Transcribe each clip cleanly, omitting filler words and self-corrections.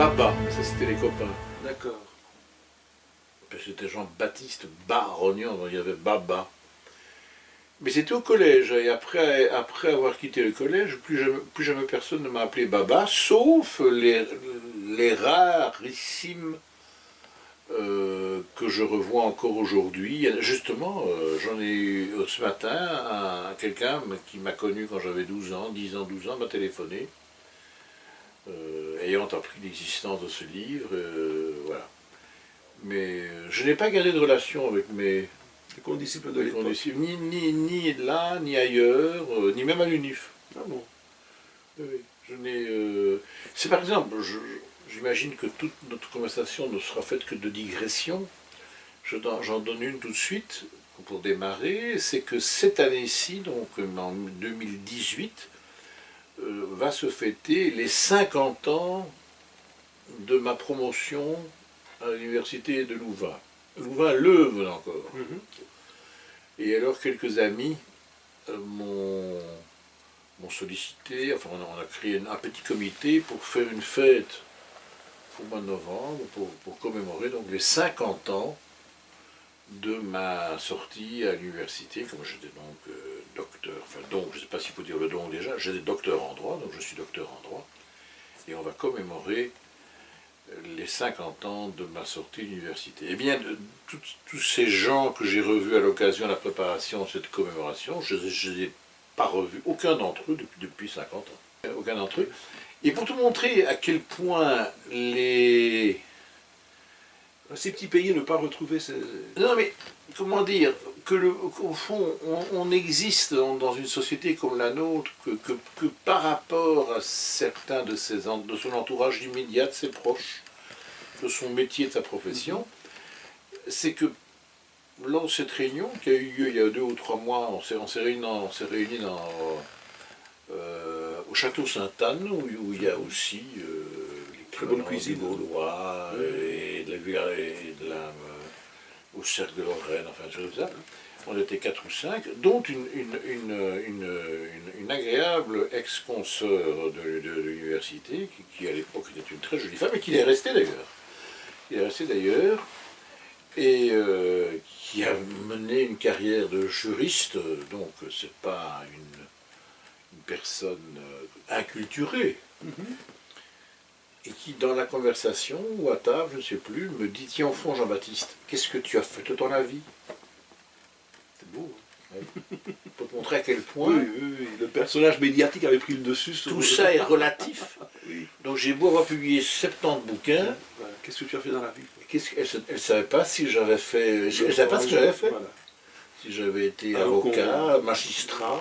Baba, ça c'était les copains. D'accord. C'était Jean-Baptiste Barognan, donc il y avait Baba. Mais c'était au collège, et après avoir quitté le collège, plus jamais personne ne m'a appelé Baba, sauf les rarissimes que je revois encore aujourd'hui. Justement, j'en ai eu ce matin, quelqu'un qui m'a connu quand j'avais 12 ans, 10 ans, 12 ans, m'a téléphoné, ayant appris l'existence de ce livre, voilà. Mais je n'ai pas gardé de relation avec mes condisciples de l'époque. ni là, ni ailleurs, ni même à l'UNIF. Ah bon. Oui, je n'ai. C'est par exemple, j'imagine que toute notre conversation ne sera faite que de digressions. J'en donne une tout de suite pour démarrer. C'est que cette année-ci, donc en 2018, va se fêter les 50 ans de ma promotion à l'université de Louvain. Louvain-Leuven encore. Et alors quelques amis m'ont sollicité, enfin on a créé un petit comité pour faire une fête au mois de novembre, pour commémorer donc les 50 ans de ma sortie à l'université, comme j'étais donc docteur, enfin donc, je ne sais pas s'il faut dire le don déjà, j'étais docteur en droit, donc je suis docteur en droit, et on va commémorer les 50 ans de ma sortie de l'université. Eh bien, tous ces gens que j'ai revus à l'occasion de la préparation de cette commémoration, je ne les ai pas revus, aucun d'entre eux depuis 50 ans. Aucun d'entre eux. Et pour te montrer à quel point Ces petits pays ne pas retrouver ces... Non mais, comment dire, qu'au fond, on existe dans une société comme la nôtre, que par rapport à certains de son entourage immédiat, de ses proches, de son métier, de sa profession, c'est que lors de cette réunion qui a eu lieu il y a 2 ou 3 mois, on s'est réunis au château Sainte-Anne, où il y a aussi les très bonne cuisine gaulois et au cercle de Lorraine, enfin des choses comme ça. On était 4 ou 5, dont une agréable ex-consoeur de l'université, qui à l'époque était une très jolie femme, et qui est restée d'ailleurs. Il est resté d'ailleurs, et qui a mené une carrière de juriste, donc c'est pas une personne inculturée, et qui dans la conversation, ou à table, je ne sais plus, me dit, tiens au fond Jean-Baptiste, qu'est-ce que tu as fait de ton avis? C'est beau, hein. Pour te montrer à quel point le personnage médiatique avait pris le dessus sur... tout ça est relatif. Oui. Donc j'ai beau avoir publié 70 bouquins, Voilà. Qu'est-ce que tu as fait dans la vie? Elle ne savait pas si j'avais fait. Elle ne savait pas ce que j'avais fait. Voilà. Si j'avais été avocat, magistrat,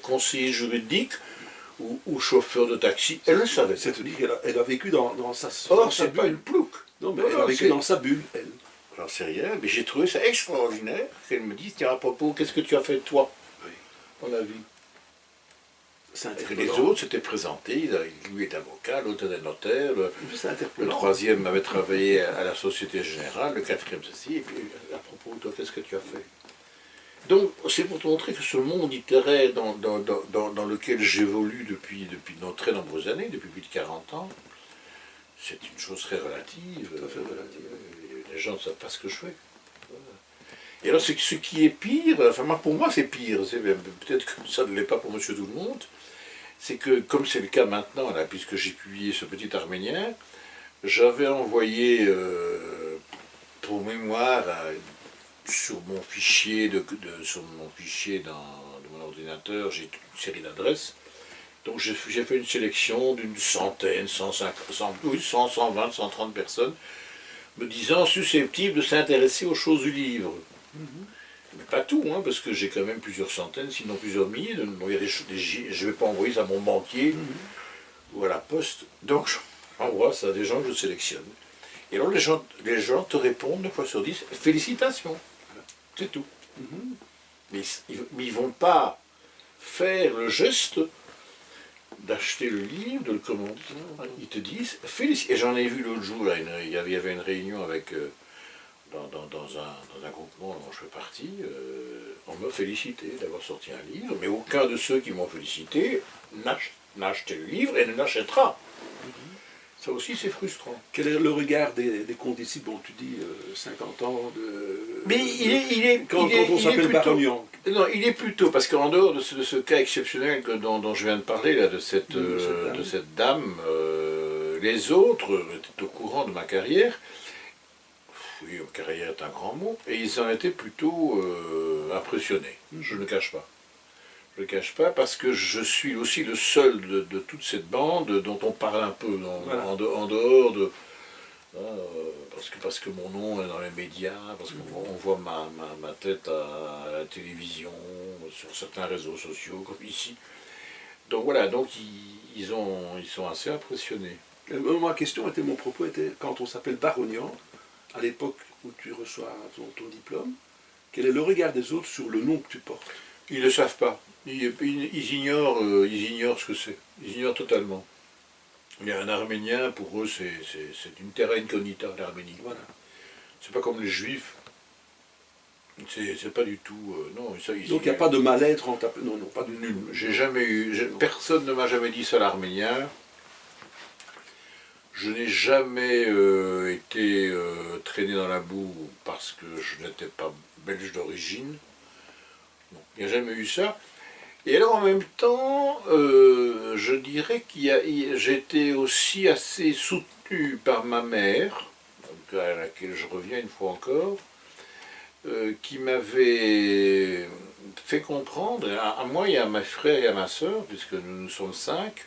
conseiller juridique ou chauffeur de taxi. Elle le savait. C'est-à-dire qu'elle a vécu dans sa... Or, c'est pas une plouque. Non, mais elle a vécu dans sa bulle, elle. J'en sais rien, mais j'ai trouvé ça extraordinaire qu'elle me dise, tiens, à propos, qu'est-ce que tu as fait toi dans la vie? Les autres s'étaient présentés, lui est avocat, l'autre était notaire, le troisième avait travaillé à la Société Générale, le quatrième ceci, et puis à propos, toi, qu'est-ce que tu as fait? Donc, c'est pour te montrer que ce monde littéraire dans lequel j'évolue depuis de très nombreuses années, depuis plus de 40 ans, c'est une chose très relative. Tout à fait relative. Les gens ne savent pas ce que je fais. Et alors, ce qui est pire, enfin pour moi c'est pire, peut-être que ça ne l'est pas pour monsieur tout le monde, c'est que, comme c'est le cas maintenant, là, puisque j'ai publié ce petit Arménien, j'avais envoyé pour mémoire sur mon fichier de mon ordinateur, j'ai une série d'adresses. Donc j'ai fait une sélection d'une centaine, 150, 120, 130 personnes, me disant susceptibles de s'intéresser aux choses du livre. Mais pas tout, hein, parce que j'ai quand même plusieurs centaines, sinon plusieurs milliers. Je ne vais pas envoyer ça à mon banquier ou à la poste. Donc j'envoie ça à des gens que je sélectionne. Et alors les gens te répondent 9 fois sur 10, félicitations. C'est tout. Mais ils ne vont pas faire le geste d'acheter le livre, de le commander. Ils te disent félicitations. Et j'en ai vu l'autre jour, là, il y avait une réunion avec... dans un groupement dont je fais partie, on m'a félicité d'avoir sorti un livre, mais aucun de ceux qui m'ont félicité n'a acheté le livre et ne l'achètera. Ça aussi, c'est frustrant. Quel est le regard des condisciples? Bon, tu dis 50 ans de... Mais Quand on s'appelle Barognan. Non, il est plutôt, parce qu'en dehors de ce cas exceptionnel dont je viens de parler, là, de cette dame, les autres étaient au courant de ma carrière. Oui, carrière est un grand mot, et ils en étaient plutôt impressionnés. Je ne le cache pas. Je ne le cache pas parce que je suis aussi le seul de toute cette bande dont on parle un peu en dehors de... parce que mon nom est dans les médias, parce qu'on voit ma tête à la télévision, sur certains réseaux sociaux, comme ici. Donc voilà, donc ils sont assez impressionnés. Ma question était, mon propos était, quand on s'appelle Barognan, à l'époque où tu reçois ton diplôme, quel est le regard des autres sur le nom que tu portes? Ils ne le savent pas. Ils ignorent ce que c'est. Ils ignorent totalement. Il y a un Arménien, pour eux, c'est une terra incognita, l'Arménie. Voilà. C'est pas comme les Juifs. C'est pas du tout... non, ça, Donc il n'y a pas de mal-être en tapant... Non, pas du nul. J'ai jamais eu... Personne ne m'a jamais dit ça, l'Arménien. Je n'ai jamais été traîné dans la boue parce que je n'étais pas belge d'origine. Il n'y a jamais eu ça. Et alors en même temps, je dirais j'étais aussi assez soutenu par ma mère, à laquelle je reviens une fois encore, qui m'avait fait comprendre, à moi et à mes frères et à ma sœur, puisque nous sommes 5,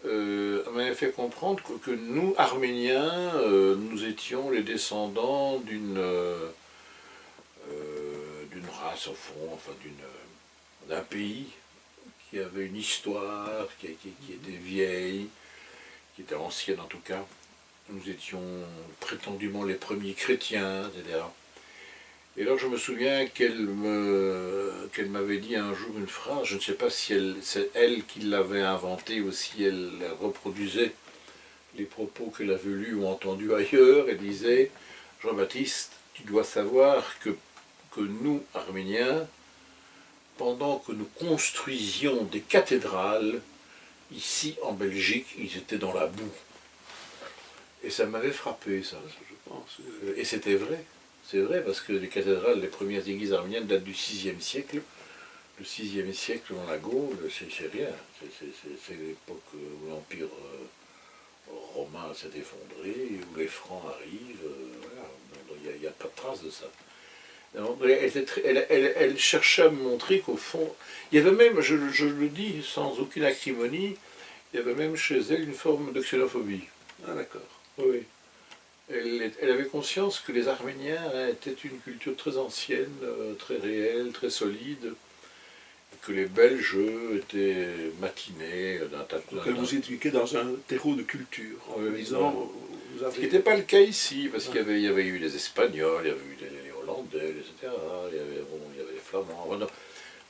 m'avait fait comprendre que nous, Arméniens, nous étions les descendants d'une race, au fond, enfin d'un pays qui avait une histoire, qui était vieille, qui était ancienne en tout cas. Nous étions prétendument les premiers chrétiens, etc. Et alors je me souviens qu'elle m'avait dit un jour une phrase, je ne sais pas si c'est elle qui l'avait inventée ou si elle reproduisait les propos qu'elle avait lus ou entendus ailleurs. Elle disait, Jean-Baptiste, tu dois savoir que nous, Arméniens, pendant que nous construisions des cathédrales, ici en Belgique, ils étaient dans la boue. Et ça m'avait frappé, ça, je pense. Et c'était vrai. C'est vrai, parce que les cathédrales, les premières églises arméniennes datent du VIe siècle. Le VIe siècle dans la Gaule, c'est rien. C'est l'époque où l'Empire romain s'est effondré, où les Francs arrivent. Voilà. Il n'y a pas de trace de ça. Elle cherchait à me montrer qu'au fond, il y avait même, je le dis sans aucune acrimonie, il y avait même chez elle une forme de xénophobie. Ah d'accord. Oui. Elle avait conscience que les Arméniens étaient une culture très ancienne, très réelle, très solide, et que les Belges, eux, étaient matinés d'un tas de... Donc elle vous éduquait dans un terreau de culture, en vous disant... Vous avez... Ce qui n'était pas le cas ici, parce qu'il y avait eu des Espagnols, il y avait eu des Hollandais, etc. Il y avait les Flamands. Voilà.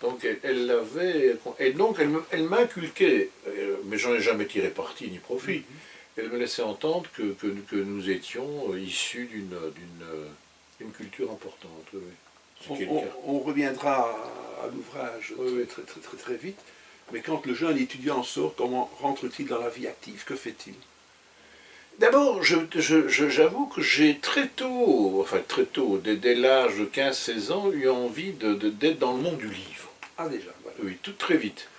Donc elle l'avait... Et donc elle m'inculquait, mais j'en ai jamais tiré parti ni profit. Elle me laissait entendre que nous étions issus d'une culture importante. Oui. On reviendra à l'ouvrage très vite, mais quand le jeune étudiant sort, comment rentre-t-il dans la vie active? Que fait-il? D'abord, j'avoue que j'ai très tôt, dès l'âge de 15-16 ans, eu envie d'être dans le monde du livre. Ah déjà, voilà. Oui, tout très vite.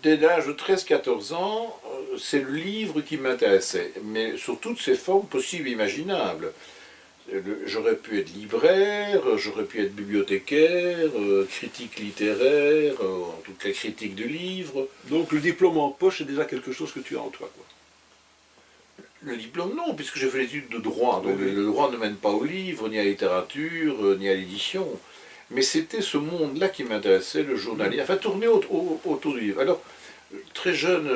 Dès l'âge de 13-14 ans, c'est le livre qui m'intéressait, mais sous toutes ses formes possibles et imaginables. J'aurais pu être libraire, j'aurais pu être bibliothécaire, critique littéraire, en tout cas critique de livres. Donc le diplôme en poche, c'est déjà quelque chose que tu as en toi, quoi. Le diplôme, non, puisque j'ai fait l'étude de droit. Donc le droit ne mène pas au livre, ni à la littérature, ni à l'édition. Mais c'était ce monde-là qui m'intéressait, le journalisme, enfin tourner autour du livre. Alors, très jeune,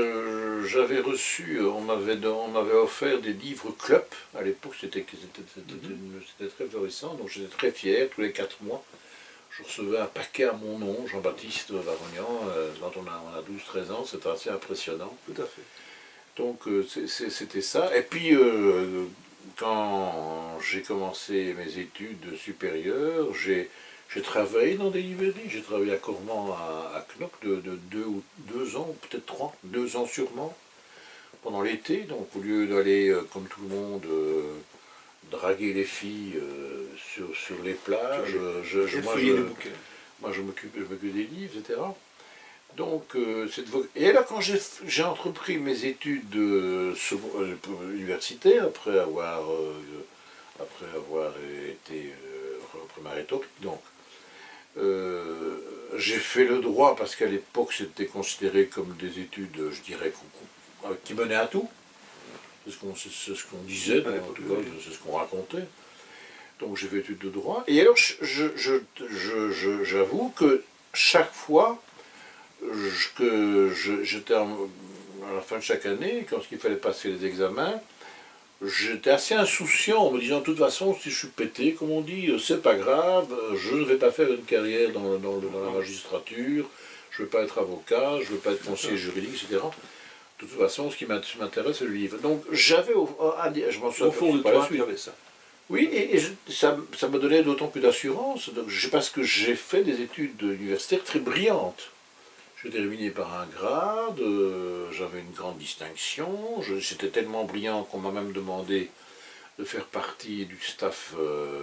j'avais reçu, on m'avait offert des livres club. À l'époque, c'était très florissant, donc j'étais très fier. Tous les 4 mois, je recevais un paquet à mon nom, Jean-Baptiste Varognan. Quand on a 12-13 ans, c'était assez impressionnant. Tout à fait. Donc c'était ça. Et puis, quand j'ai commencé mes études supérieures, J'ai travaillé dans des librairies, j'ai travaillé à Cormans, à Knock de 2 ans, peut-être 3, 2 ans sûrement, pendant l'été. Donc au lieu d'aller, comme tout le monde, draguer les filles sur les plages, moi je m'occupais des livres, etc. Donc, et là, quand j'ai entrepris mes études universitaires, après avoir été après ma rhétorique, donc, j'ai fait le droit parce qu'à l'époque c'était considéré comme des études, je dirais, qui menaient à tout. C'est ce qu'on disait, en tout cas, c'est ce qu'on racontait. Donc j'ai fait études de droit. Et alors j'avoue que chaque fois que j'étais à la fin de chaque année, quand il fallait passer les examens, j'étais assez insouciant en me disant de toute façon si je suis pété, comme on dit, c'est pas grave, je ne vais pas faire une carrière dans la magistrature, je ne vais pas être avocat, je ne vais pas être conseiller juridique, etc. De toute façon, ce qui m'intéresse, c'est le livre. Donc j'avais, je m'en suis au fond de toi, tu avais ça. Oui, ça me donnait d'autant plus d'assurance, parce que j'ai fait des études universitaires très brillantes. J'ai terminé par un grade, j'avais une grande distinction, j'étais tellement brillant qu'on m'a même demandé de faire partie du staff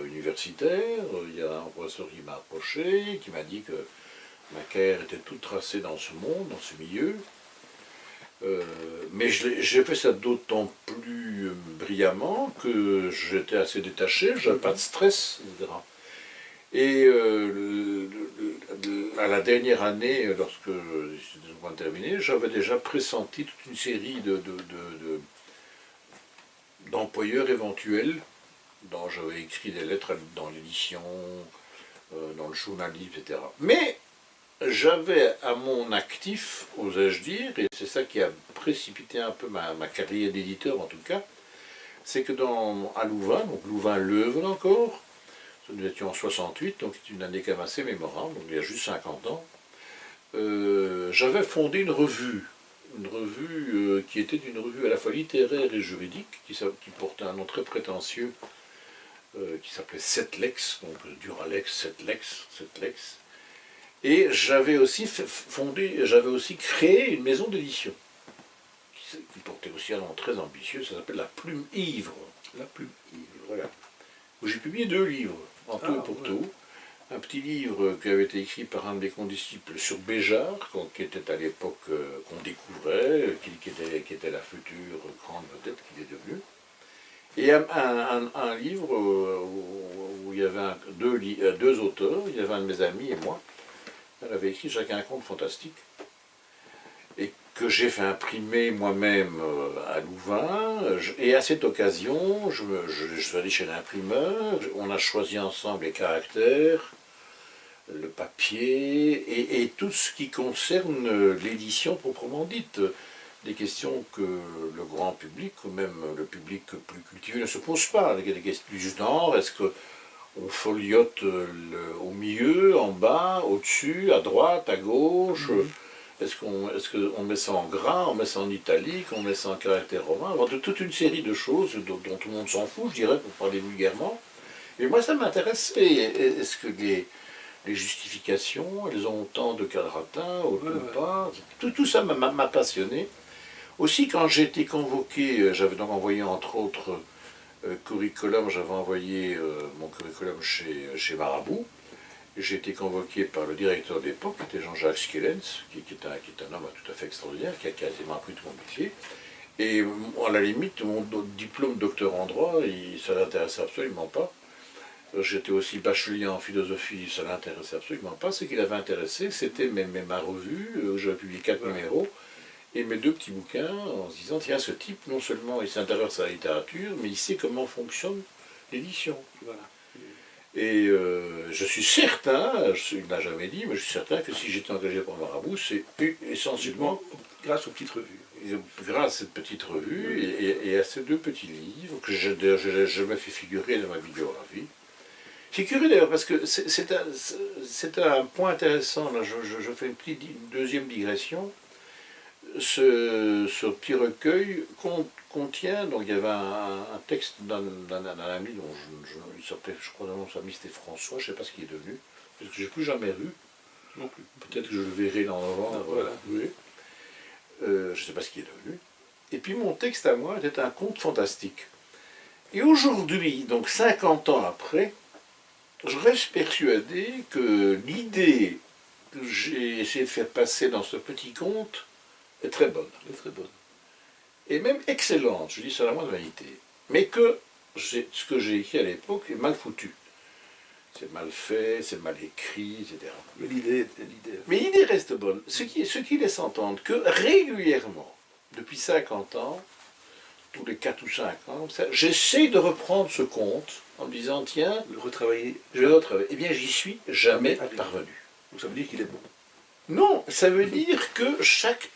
universitaire. Il y a un professeur qui m'a approché, qui m'a dit que ma carrière était toute tracée dans ce monde, dans ce milieu. Mais j'ai fait ça d'autant plus brillamment que j'étais assez détaché, j'avais pas de stress, etc. Et à la dernière année, lorsque j'étais terminé, j'avais déjà pressenti toute une série d'employeurs éventuels, dont j'avais écrit des lettres dans l'édition, dans le journalisme, etc. Mais j'avais à mon actif, osais-je dire, et c'est ça qui a précipité un peu ma carrière d'éditeur en tout cas, c'est que à Louvain, donc Louvain-Leuven encore, nous étions en 68, donc c'est une année quand même assez mémorable, donc il y a juste 50 ans, j'avais fondé une revue qui était une revue à la fois littéraire et juridique, qui portait un nom très prétentieux, qui s'appelait Setlex, donc Duralex, Setlex. Et j'avais aussi créé une maison d'édition, qui portait aussi un nom très ambitieux, ça s'appelle La Plume Ivre. La Plume Ivre, voilà. Où j'ai publié 2 livres, en tout et pour tout. Un petit livre qui avait été écrit par un de mes condisciples sur Béjart, qui était à l'époque qu'on découvrait, qui était la future grande vedette qu'il est devenu. Et un livre où il y avait deux auteurs, il y avait un de mes amis et moi. On avait écrit chacun un conte fantastique. Et que j'ai fait imprimer moi-même à Louvain. Et à cette occasion, je suis allé chez l'imprimeur, on a choisi ensemble les caractères, le papier et tout ce qui concerne l'édition proprement dite. Des questions que le grand public, ou même le public plus cultivé, ne se pose pas. Des questions du genre, est-ce qu'on foliote au milieu, en bas, au-dessus, à droite, à gauche? Est-ce qu'on met ça en gras, on met ça en italique, on met ça en caractère romain? Toute une série de choses dont tout le monde s'en fout, je dirais, pour parler vulgairement. Et moi, ça m'intéressait. Est-ce que les justifications, elles ont autant de quadratin, ou pas? Tout ça m'a passionné. Aussi, quand j'ai été convoqué, j'avais donc envoyé entre autres curriculum, j'avais envoyé mon curriculum chez Marabout. J'ai été convoqué par le directeur d'époque, qui était Jean-Jacques Skellens, qui est un homme tout à fait extraordinaire, qui a quasiment appris tout mon métier. Et à la limite, mon diplôme docteur en droit, ça ne l'intéressait absolument pas. J'étais aussi bachelier en philosophie, ça ne l'intéressait absolument pas. Ce qui l'avait intéressé, c'était ma revue, j'avais publié 4 numéros, et mes 2 petits bouquins, en se disant, tiens, ce type, non seulement il s'intéresse à la littérature, mais il sait comment fonctionne l'édition. Voilà. Et je suis certain, il ne l'a jamais dit, mais je suis certain que si j'étais engagé par Marabout, c'est essentiellement grâce aux petites revues. Grâce à cette petite revue et à ces 2 petits livres que je jamais fait figurer dans ma biographie. C'est curieux d'ailleurs parce que c'est un point intéressant, là, je fais une deuxième digression. Ce petit recueil contient, donc il y avait un texte d'un ami dont il s'appelait, je crois, son ami c'était François, je ne sais pas ce qu'il est devenu, que je n'ai plus jamais lu. Non plus. Peut-être que je le verrai dans novembre. Voilà. Oui. Je ne sais pas ce qu'il est devenu. Et puis mon texte à moi était un conte fantastique. Et aujourd'hui, donc 50 ans après, je reste persuadé que l'idée que j'ai essayé de faire passer dans ce petit conte est très bonne. C'est très bonne. Et même excellente, je dis ça à la moindre vanité. Mais que ce que j'ai écrit à l'époque est mal foutu. C'est mal fait, c'est mal écrit, etc. Mais l'idée. Mais l'idée reste bonne. Ce qui laisse entendre que régulièrement, depuis 50 ans, tous les 4 ou 5 ans, j'essaie de reprendre ce conte en me disant, tiens, Le retravailler. je vais le retravailler. Eh bien, j'y suis jamais Arrivé. parvenu. Donc ça veut dire qu'il est bon. Non, ça veut dire que chaque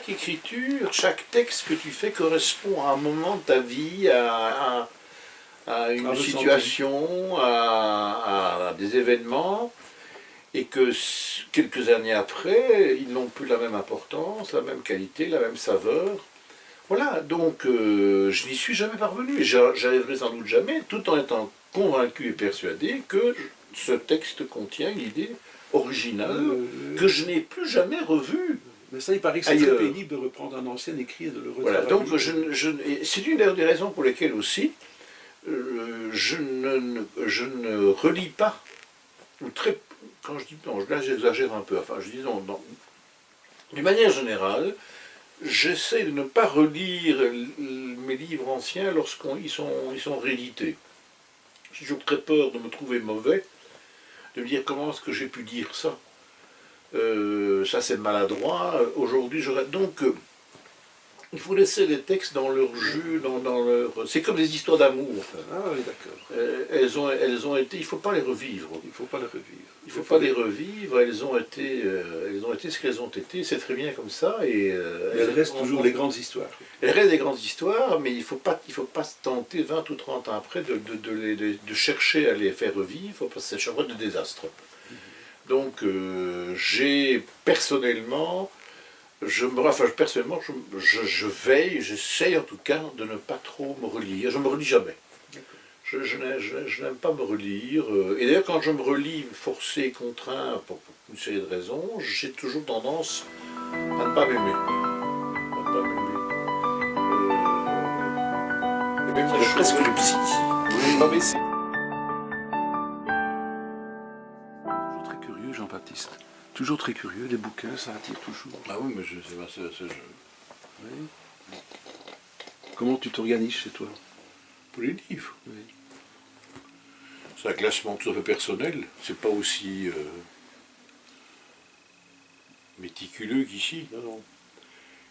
écriture, chaque texte que tu fais correspond à un moment de ta vie, à une ressenti. situation, à des événements, et que quelques années après, ils n'ont plus la même importance, la même qualité, la même saveur. Voilà, donc je n'y suis jamais parvenu, et j'arriverai sans doute jamais, tout en étant convaincu et persuadé que ce texte contient une idée originale que je n'ai plus jamais revue. Mais ça, il paraît que c'est Ailleurs. très pénible de reprendre un ancien écrit et de le Voilà, retravailler. donc c'est une des raisons pour lesquelles aussi je ne relis pas, ou très, quand je dis, non, là j'exagère un peu, enfin je dis non, d'une manière générale, j'essaie de ne pas relire mes livres anciens lorsqu'ils sont réédités. J'ai toujours très peur de me trouver mauvais, de me dire comment est-ce que j'ai pu dire ça. Ça c'est maladroit. Aujourd'hui, donc il faut laisser les textes dans leur jus, dans leur. C'est comme des histoires d'amour. Ah oui, d'accord. Elles ont été. Il ne faut pas les revivre. Il ne faut pas le revivre. Il ne faut pas les revivre. Elles ont été ce qu'elles ont été. C'est très bien comme ça. Et elles restent toujours les grandes histoires. Elles restent des grandes histoires, mais il ne faut pas se tenter 20 ou 30 ans après de chercher à les faire revivre, parce que c'est chaque fois de désastre. Donc j'ai personnellement, je veille, j'essaye en tout cas de ne pas trop me relire. Je ne me relis jamais. Je n'aime pas me relire. Et d'ailleurs, quand je me relis forcé, contraint, pour une série de raisons, j'ai toujours tendance à ne pas m'aimer. C'est presque le psy. Oui. Pas baisser. Toujours très curieux, Jean-Baptiste. Toujours très curieux, les bouquins, ça attire toujours. Ah oui, mais c'est Oui. Comment tu t'organises chez toi? pour les livres. Oui. C'est un classement tout à fait personnel. C'est pas aussi méticuleux qu'ici. Non.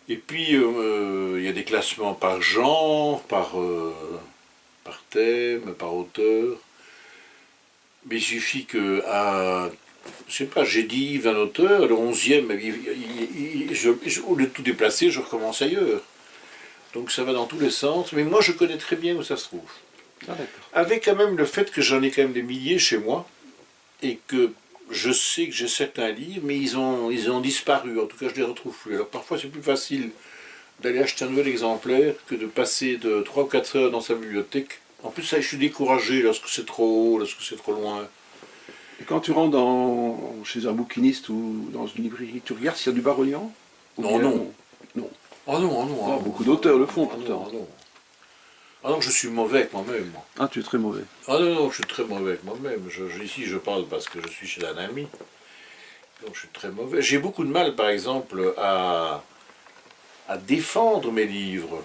Et puis, il y a des classements par genre, par thème, par auteur. Mais il suffit que, je sais pas, j'ai dit un auteur, le 11e, au lieu de tout déplacer, je recommence ailleurs. Donc ça va dans tous les sens. Mais moi, je connais très bien où ça se trouve. Ah, d'accord. Avec quand même le fait que j'en ai quand même des milliers chez moi, et que je sais que j'ai certains livres, mais ils ont disparu, en tout cas je ne les retrouve plus. Alors parfois c'est plus facile d'aller acheter un nouvel exemplaire que de passer de 3 ou 4 heures dans sa bibliothèque. En plus ça, je suis découragé lorsque c'est trop haut, lorsque c'est trop loin. Et quand tu rentres chez un bouquiniste ou dans une librairie, tu regardes s'il y a du Baronian? Non, non. Non. Oh non, oh non. Oh, beaucoup d'auteurs le font Ah pourtant. non, ah non. Ah non, je suis mauvais avec moi-même. Moi. Ah, tu es très mauvais. Ah non, non, je suis très mauvais avec moi-même. Ici, je parle parce que je suis chez un ami. Donc, je suis très mauvais. J'ai beaucoup de mal, par exemple, à défendre mes livres.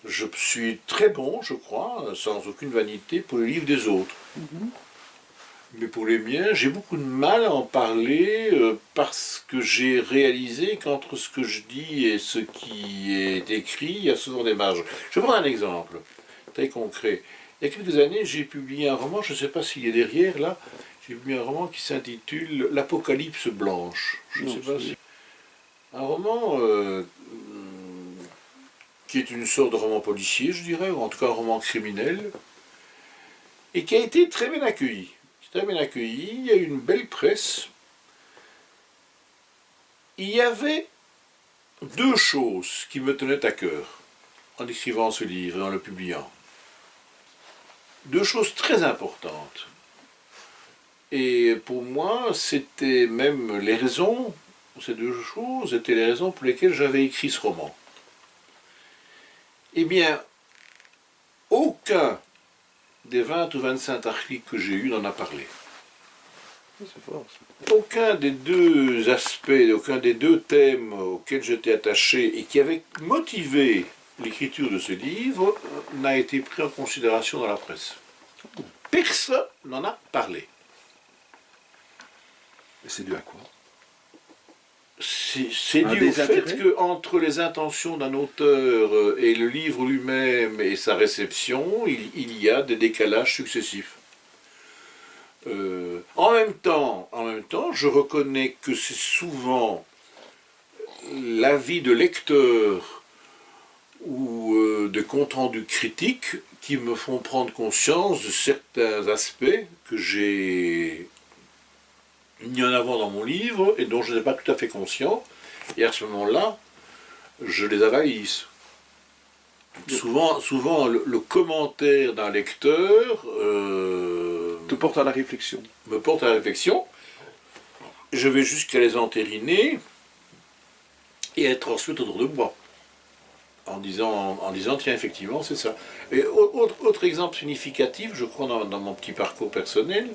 Je suis très bon, je crois, sans aucune vanité, pour les livres des autres. Mais pour les miens, j'ai beaucoup de mal à en parler parce que j'ai réalisé qu'entre ce que je dis et ce qui est écrit, il y a souvent des marges. Je vais prendre un exemple très concret. Il y a quelques années, j'ai publié un roman, je ne sais pas s'il est derrière là, j'ai publié un roman qui s'intitule L'Apocalypse blanche. Je ne sais pas si. Un roman qui est une sorte de roman policier, je dirais, ou en tout cas un roman criminel, et qui a été très bien accueilli. Très bien accueilli, il y a eu une belle presse. Il y avait deux choses qui me tenaient à cœur en écrivant ce livre et en le publiant. Deux choses très importantes. Et pour moi, c'était même les raisons, ces deux choses étaient les raisons pour lesquelles j'avais écrit ce roman. Eh bien, aucun des 20 ou 25 articles que j'ai eus n'en a parlé. C'est fort. Aucun des deux aspects, aucun des deux thèmes auxquels j'étais attaché et qui avaient motivé l'écriture de ce livre n'a été pris en considération dans la presse. Personne n'en a parlé. Et c'est dû à quoi? C'est Un dû au fait désintérêt qu'entre les intentions d'un auteur et le livre lui-même et sa réception, il y a des décalages successifs. En même temps, je reconnais que c'est souvent l'avis de lecteurs ou de comptes rendus critiques qui me font prendre conscience de certains aspects que j'ai mis en avant dans mon livre et dont je n'ai pas tout à fait conscient. Et à ce moment-là, je les avalise. Souvent le commentaire d'un lecteur te porte à la réflexion. me porte à la réflexion. Je vais jusqu'à les entériner et être ensuite autour de moi. En disant tiens, effectivement, c'est ça. Et autre exemple significatif, je crois, dans mon petit parcours personnel,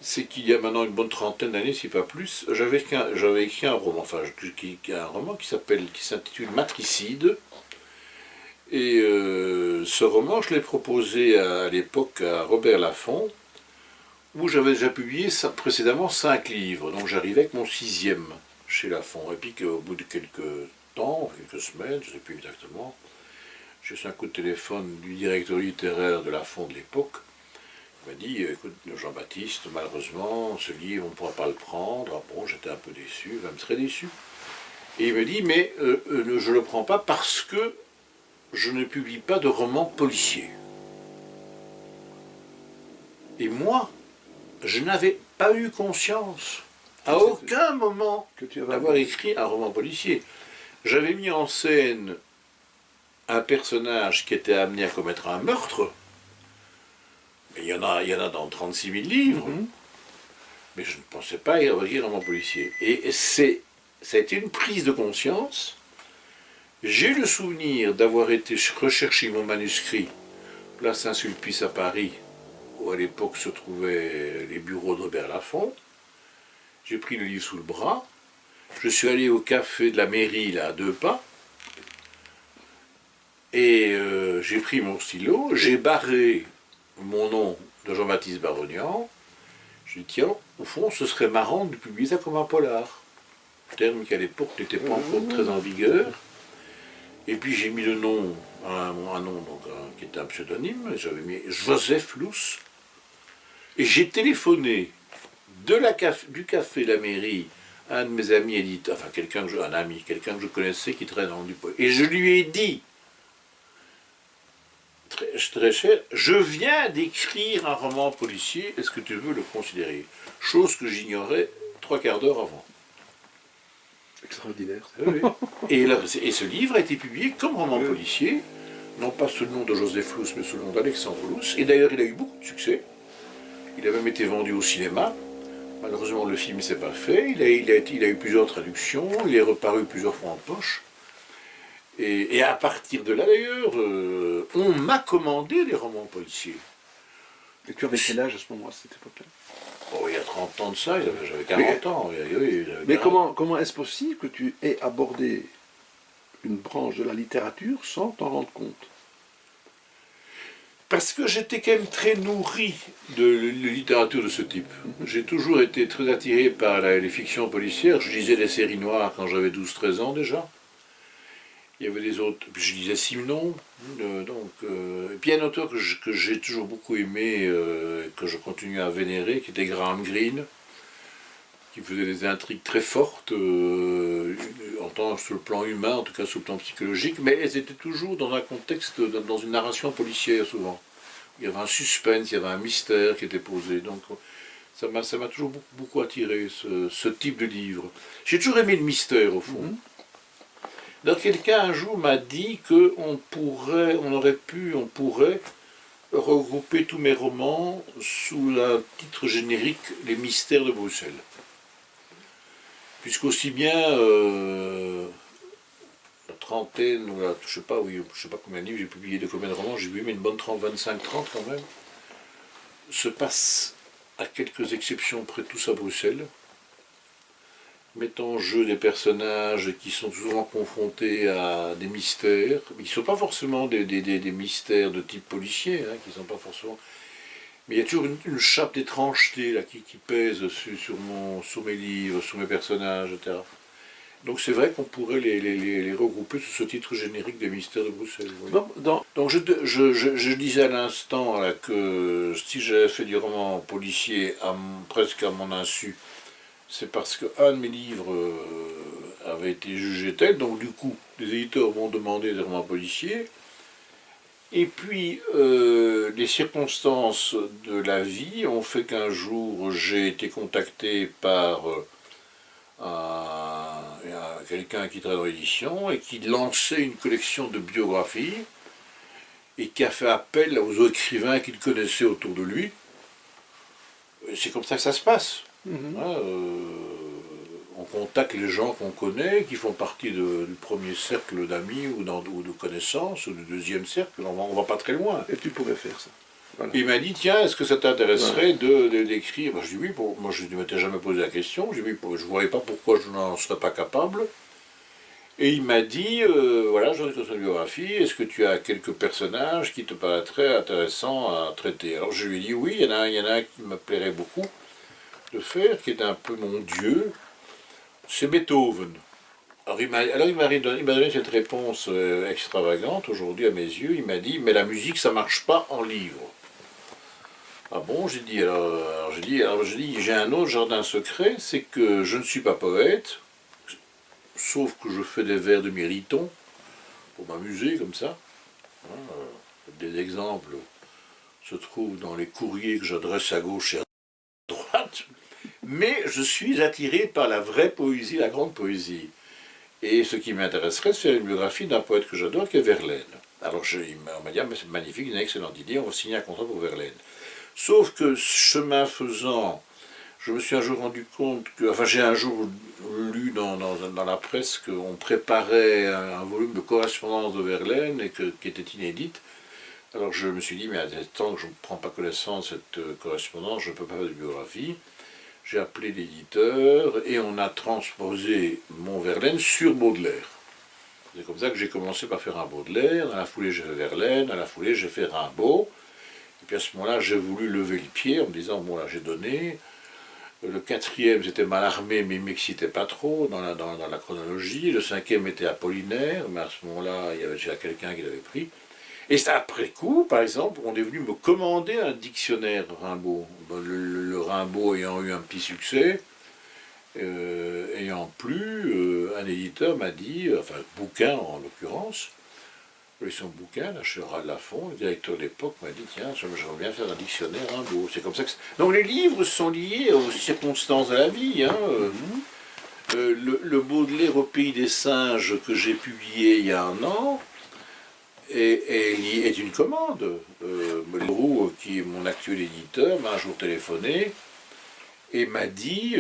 c'est qu'il y a maintenant une bonne trentaine d'années, si pas plus, j'avais écrit un roman, qui s'intitule Matricide. Et ce roman, je l'ai proposé à l'époque à Robert Laffont, où j'avais déjà publié précédemment 5 livres. Donc j'arrivais avec mon 6e chez Laffont. Et puis qu'au bout de quelques temps, quelques semaines, je ne sais plus exactement, j'ai reçu un coup de téléphone du directeur littéraire de Laffont de l'époque. Il m'a dit, écoute Jean-Baptiste, malheureusement, ce livre, on ne pourra pas le prendre. Ah bon, j'étais un peu déçu, même très déçu. Et il me dit, mais je ne le prends pas parce que je ne publie pas de romans policiers. Et moi, je n'avais pas eu conscience, à aucun moment, d'avoir écrit un roman policier. J'avais mis en scène un personnage qui était amené à commettre un meurtre. Mais il y en a dans 36 000 livres. Mais je ne pensais pas écrire un roman policier. Et ça a été une prise de conscience. J'ai le souvenir d'avoir été rechercher mon manuscrit, place Saint-Sulpice à Paris, où à l'époque se trouvaient les bureaux de Robert Laffont. J'ai pris le livre sous le bras. Je suis allé au café de la mairie, là, à 2 pas. Et j'ai pris mon stylo, j'ai barré mon nom de Jean-Baptiste Barognan. Je dis, tiens, au fond, ce serait marrant de publier ça comme un polar. Terme qui à l'époque n'était pas encore très en vigueur. Et puis j'ai mis le nom, un nom donc, qui était un pseudonyme, j'avais mis Joseph Luce. Et j'ai téléphoné du café de la mairie à un de mes amis éditeurs, enfin quelqu'un que je connaissais qui traînait dans du poids. Et je lui ai dit, très cher, je viens d'écrire un roman policier, est-ce que tu veux le considérer? Chose que j'ignorais 3/4 d'heure avant. Extraordinaire. Oui. Et ce livre a été publié comme roman policier, non pas sous le nom de Joseph Luce, mais sous le nom d'Alexandre Luce. Et d'ailleurs, il a eu beaucoup de succès. Il a même été vendu au cinéma. Malheureusement, le film ne s'est pas fait. Il a eu plusieurs traductions. Il est reparu plusieurs fois en poche. Et à partir de là, d'ailleurs, on m'a commandé des romans policiers. Et tu avais quel âge à ce moment, à cette époque-là? Oh, il y a 30 ans de ça, j'avais 40 ans. Mais comment est-ce possible que tu aies abordé une branche de la littérature sans t'en rendre compte? Parce que j'étais quand même très nourri de littérature de ce type. J'ai toujours été très attiré par les fictions policières. Je lisais les séries noires quand j'avais 12-13 ans déjà. Il y avait des autres. Je lisais Simenon. Et puis un auteur que j'ai toujours beaucoup aimé, que je continue à vénérer, qui était Graham Greene, qui faisait des intrigues très fortes, sur le plan humain, en tout cas sur le plan psychologique, mais elles étaient toujours dans un contexte, dans une narration policière souvent. Il y avait un suspense, il y avait un mystère qui était posé. Donc ça m'a toujours beaucoup attiré, ce type de livre. J'ai toujours aimé le mystère, au fond. Donc quelqu'un un jour m'a dit qu'on pourrait regrouper tous mes romans sous un titre générique, Les mystères de Bruxelles. Puisqu'aussi bien la trentaine, ou la, je sais pas, oui, je sais pas combien de livres j'ai publié, de combien de romans j'ai publié, mais une bonne 30, 25, 30 quand même, se passe, à quelques exceptions près, tous à Bruxelles, mettant en jeu des personnages qui sont souvent confrontés à des mystères, mais qui ne sont pas forcément des mystères de type policier, hein, qui sont pas forcément... Mais il y a toujours une chape d'étrangeté là, qui pèse sur mes livres, sur mes personnages, etc. Donc c'est vrai qu'on pourrait les regrouper sous ce titre générique des mystères de Bruxelles. Oui. Donc je disais à l'instant là, que si j'avais fait du roman policier presque à mon insu, c'est parce qu'un de mes livres avait été jugé tel, donc du coup les éditeurs m'ont demandé des romans policiers. Et puis, les circonstances de la vie ont fait qu'un jour, j'ai été contacté par quelqu'un qui travaille dans l'édition et qui lançait une collection de biographies et qui a fait appel aux écrivains qu'il connaissait autour de lui. C'est comme ça que ça se passe. Hein, on contacte les gens qu'on connaît, qui font partie du premier cercle d'amis ou de connaissances, ou du deuxième cercle, on va pas très loin. Et tu pourrais faire ça. Voilà. Il m'a dit, tiens, est-ce que ça t'intéresserait d'écrire? Je dis oui, moi je ne m'étais jamais posé la question, je dis oui, je ne voyais pas pourquoi je n'en serais pas capable. Et il m'a dit, voilà, j'en ai une biographie, est-ce que tu as quelques personnages qui te paraîtraient intéressants à traiter? Alors je lui ai dit oui, il y en a un qui me plairait beaucoup de faire, qui est un peu mon dieu, c'est Beethoven. Alors il m'a donné cette réponse extravagante aujourd'hui à mes yeux, il m'a dit, mais la musique ça marche pas en livre. Ah bon, j'ai dit, j'ai un autre jardin secret, c'est que je ne suis pas poète, sauf que je fais des vers de Mériton, pour m'amuser comme ça. Des exemples se trouvent dans les courriers que j'adresse à gauche et à droite, mais je suis attiré par la vraie poésie, la grande poésie. Et ce qui m'intéresserait, c'est une biographie d'un poète que j'adore, qui est Verlaine. Alors on m'a dit, ah, c'est magnifique, une excellente idée, on va signer un contrat pour Verlaine. Sauf que, chemin faisant, je me suis un jour rendu compte que, enfin j'ai un jour lu dans la presse qu'on préparait un volume de correspondance de Verlaine qui était inédite. Alors je me suis dit, mais tant que je ne prends pas connaissance de cette correspondance, je ne peux pas faire de biographie. J'ai appelé l'éditeur et on a transposé mon Verlaine sur Baudelaire. C'est comme ça que j'ai commencé par faire un Baudelaire, dans la foulée j'ai fait Verlaine, dans la foulée j'ai fait Rimbaud. Et puis à ce moment-là, j'ai voulu lever le pied en me disant, bon là j'ai donné. Le quatrième, c'était Mallarmé, mais il ne m'excitait pas trop dans la chronologie. Le cinquième était Apollinaire, mais à ce moment-là, il y avait déjà quelqu'un qui l'avait pris. Et c'est après coup, par exemple, on est venu me commander un dictionnaire Rimbaud. Le Rimbaud ayant eu un petit succès, ayant plu, un éditeur m'a dit, enfin, bouquin en l'occurrence, son bouquin, là, chez Lafont, le directeur de l'époque m'a dit, tiens, j'aimerais bien faire un dictionnaire Rimbaud. C'est comme ça que... Donc les livres sont liés aux circonstances de la vie. Hein. Le Baudelaire au pays des singes que j'ai publié il y a un an est une commande. Leroux, qui est mon actuel éditeur, m'a un jour téléphoné et m'a dit,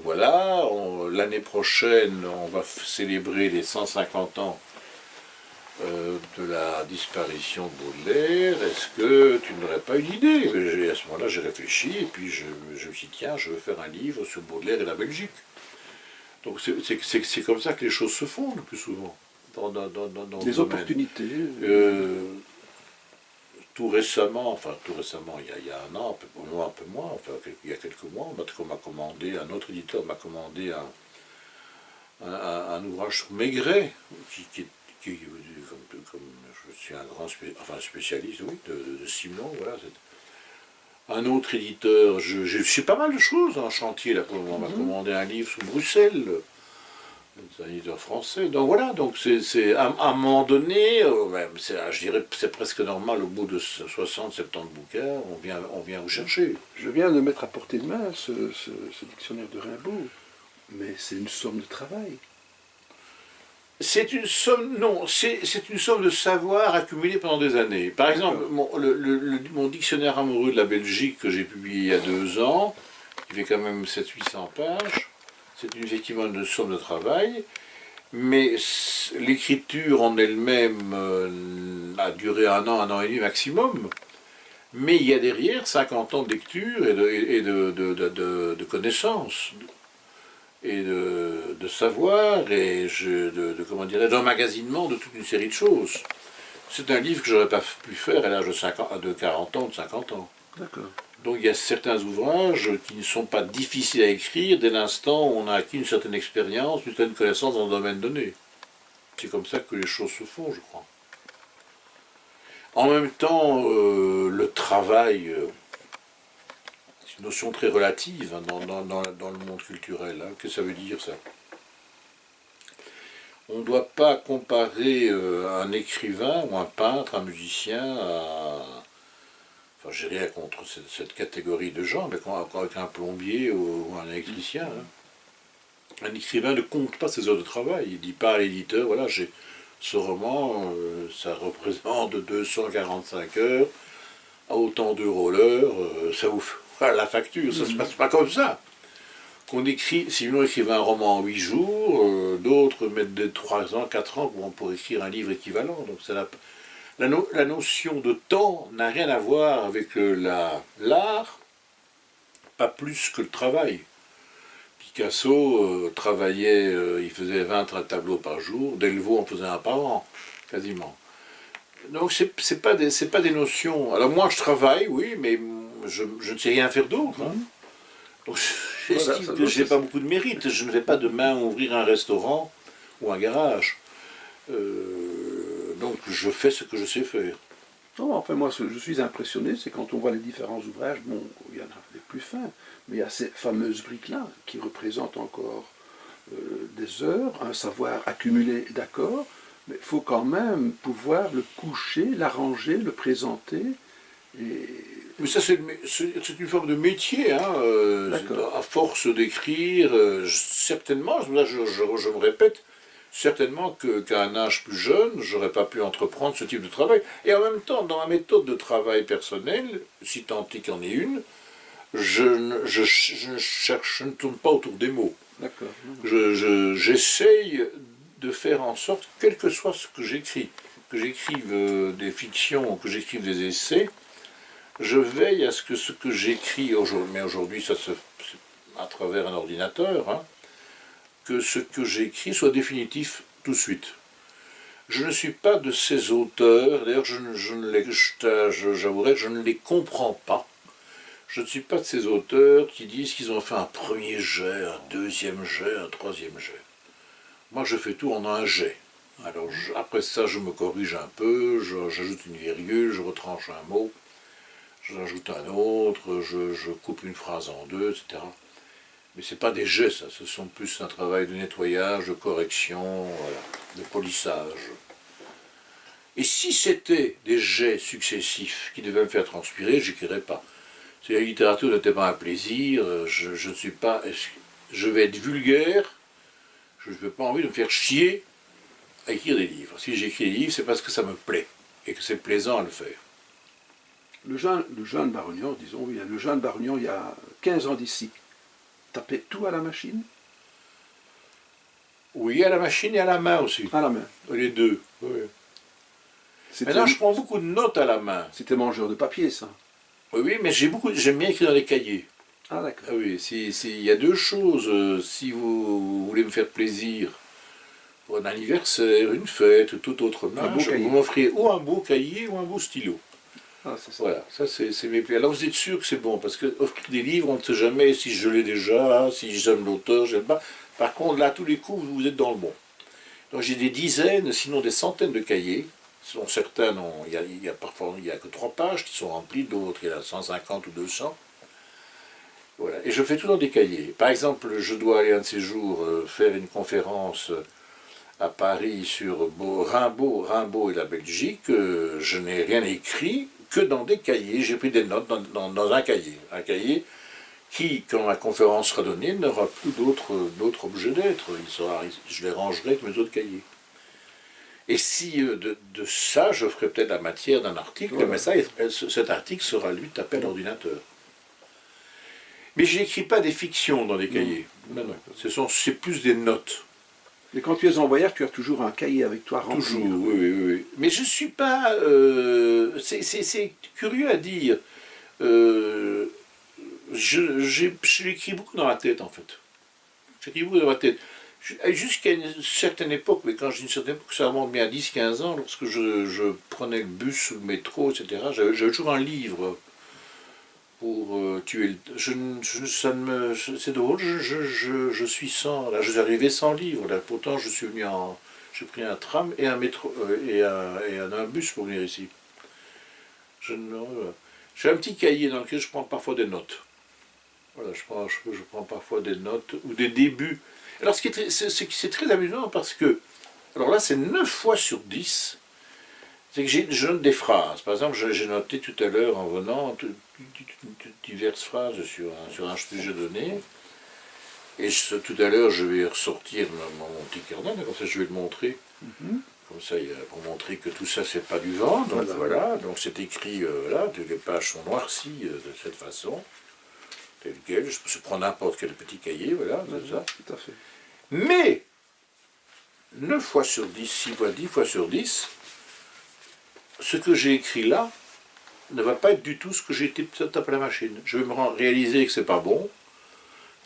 voilà, l'année prochaine, on va célébrer les 150 ans de la disparition de Baudelaire, est-ce que tu n'aurais pas une idée? Et à ce moment-là, j'ai réfléchi, et puis je me suis dit, tiens, je veux faire un livre sur Baudelaire et la Belgique. Donc c'est comme ça que les choses se font le plus souvent. Dans des opportunités. Tout récemment, il y a un an, un peu moins, enfin, il y a quelques mois, on m'a commandé, un autre éditeur m'a commandé un ouvrage sur Maigret, comme je suis un grand spécialiste, oui, de Simon, voilà. Un autre éditeur, j'ai pas mal de choses en chantier là pour le moment. On m'a commandé un livre sur Bruxelles, c'est un éditeur français. Donc voilà, donc c'est à un moment donné, je dirais c'est presque normal, au bout de 60-70 bouquins, on vient vous chercher. Je viens de mettre à portée de main ce dictionnaire de Rimbaud, mais c'est une somme de travail. C'est une somme, non, c'est une somme de savoir accumulé pendant des années. Par exemple, mon dictionnaire amoureux de la Belgique que j'ai publié il y a 2 ans, qui fait quand même 700-800 pages, c'est effectivement une somme de travail, mais l'écriture en elle-même a duré un an et demi maximum. Mais il y a derrière 50 ans de lecture et de connaissances et de savoir et comment dirais, d'emmagasinement de toute une série de choses. C'est un livre que j'aurais pas pu faire à l'âge de 40 ans, de 50 ans. D'accord. Donc il y a certains ouvrages qui ne sont pas difficiles à écrire dès l'instant où on a acquis une certaine expérience, une certaine connaissance dans un domaine donné. C'est comme ça que les choses se font, je crois. En même temps, le travail, c'est une notion très relative hein, dans le monde culturel. Hein. Qu'est-ce que ça veut dire ça? On ne doit pas comparer un écrivain ou un peintre, un musicien à... Enfin, j'ai rien contre cette catégorie de gens, mais avec un plombier ou un électricien. Hein. Un écrivain ne compte pas ses heures de travail. Il ne dit pas à l'éditeur, voilà, j'ai ce roman, ça représente 245 heures, à autant d'euros l'heure, ça vous fera la facture. Ça ne se passe pas comme ça. Qu'on écrit, si nous écrivons un roman en 8 jours, d'autres mettent 3 ans, 4 ans pour écrire un livre équivalent. Donc la notion de temps n'a rien à voir avec l'art, pas plus que le travail. Picasso travaillait, il faisait 20 tableaux par jour, Delvaux en faisait un par an, quasiment. Donc c'est pas des notions. Alors moi je travaille, oui, mais je ne sais rien faire d'autre. Hein. Donc j'estime que je n'ai pas beaucoup de mérite. Je ne vais pas demain ouvrir un restaurant ou un garage. Donc je fais ce que je sais faire. Non, enfin, moi, je suis impressionné, c'est quand on voit les différents ouvrages, bon, il y en a des plus fins, mais il y a ces fameuses briques-là qui représentent encore des heures, un savoir accumulé, d'accord, mais il faut quand même pouvoir le coucher, l'arranger, le présenter. Mais ça, c'est une forme de métier, hein, à force d'écrire, certainement, là je me répète, certainement qu'à un âge plus jeune, j'aurais pas pu entreprendre ce type de travail. Et en même temps, dans ma méthode de travail personnel, si tant est qu'il y en ait une, je ne tourne pas autour des mots. D'accord. J'essaye de faire en sorte, quel que soit ce que j'écrive des fictions, que j'écrive des essais, je veille à ce que j'écris aujourd'hui, mais aujourd'hui ça se fait à travers un ordinateur, hein, que ce que j'écris soit définitif tout de suite. Je ne suis pas de ces auteurs, d'ailleurs j'avouerai que je ne les comprends pas. Je ne suis pas de ces auteurs qui disent qu'ils ont fait un premier jet, un deuxième jet, un troisième jet. Moi je fais tout en un jet. Alors après ça je me corrige un peu, j'ajoute une virgule, je retranche un mot, j'en ajoute un autre, je coupe une phrase en deux, etc. Mais ce n'est pas des jets, ça, ce sont plus un travail de nettoyage, de correction, voilà, de polissage. Et si c'était des jets successifs qui devaient me faire transpirer, je n'écrirais pas. Si la littérature n'était pas un plaisir, je ne suis pas... Je vais être vulgaire, je n'ai pas envie de me faire chier à écrire des livres. Si j'écris des livres, c'est parce que ça me plaît, et que c'est plaisant à le faire. Le jeune Barognan, disons, le jeune Barognan, il y a 15 ans d'ici, tapait tout à la machine? Oui, à la machine et à la main aussi. À la main. Les deux. Oui. Maintenant, je prends beaucoup de notes à la main. C'était mangeur de papier, ça. Oui, mais j'aime bien écrire dans les cahiers. Ah, d'accord. Ah oui, il y a deux choses. Si vous voulez me faire plaisir pour un anniversaire, une fête, tout autre marche, vous m'offrez ou un beau cahier ou un beau stylo. Ah, c'est ça. Voilà, ça c'est mes plaisirs. Alors vous êtes sûr que c'est bon, parce que offrir des livres, on ne sait jamais si je l'ai déjà, si j'aime l'auteur, j'aime pas. Par contre, là, tous les coups, vous êtes dans le bon. Donc j'ai des dizaines, sinon des centaines de cahiers. Dont certains, il y a parfois il n'y a que 3 pages qui sont remplies, d'autres il y en a 150 ou 200. Voilà. Et je fais tout dans des cahiers. Par exemple, je dois aller un de ces jours faire une conférence à Paris sur Rimbaud et la Belgique. Je n'ai rien écrit que dans des cahiers. J'ai pris des notes dans un cahier. Un cahier qui, quand la conférence sera donnée, n'aura plus d'autre objet d'être. Je les rangerai avec mes autres cahiers. Et si de ça, je ferai peut-être la matière d'un article, Voilà. mais ça, cet article sera lui tapé à l'ordinateur. Mais je n'écris pas des fictions dans les cahiers. Non, non. C'est plus des notes. Mais quand tu es en voyage, tu as toujours un cahier avec toi rempli. Toujours, oui, oui, oui. Mais je ne suis pas... c'est curieux à dire. Euh, j'écris beaucoup dans la tête, en fait. J'écris beaucoup dans la tête. Jusqu'à une certaine époque, mais quand je dis une certaine époque, ça remonte bien à 10-15 ans, lorsque je prenais le bus ou le métro, etc., j'avais toujours un livre pour tuer le... c'est drôle, je suis sans... Là, je suis arrivé sans livre, là. Pourtant je suis venu en... J'ai pris un tram et un métro et un bus pour venir ici. J'ai un petit cahier dans lequel je prends parfois des notes. Voilà, je prends parfois des notes ou des débuts. Alors c'est très amusant parce que... Alors là c'est 9 fois sur 10. C'est que je note des phrases. Par exemple, j'ai noté tout à l'heure en venant diverses phrases sur un sujet donné. Et tout à l'heure, je vais ressortir mon petit carnet, comme ça je vais le montrer. Comme ça, pour montrer que tout ça, c'est pas du vent. Donc voilà, donc c'est écrit, voilà, les pages sont noircies de cette façon, tel quel. Je prends n'importe quel petit cahier, voilà, c'est ça. Tout à fait. Mais, 9 fois sur 10, 6 fois 10 fois sur 10, ce que j'ai écrit là ne va pas être du tout ce que j'ai été tapé à la machine. Je vais me réaliser que c'est pas bon,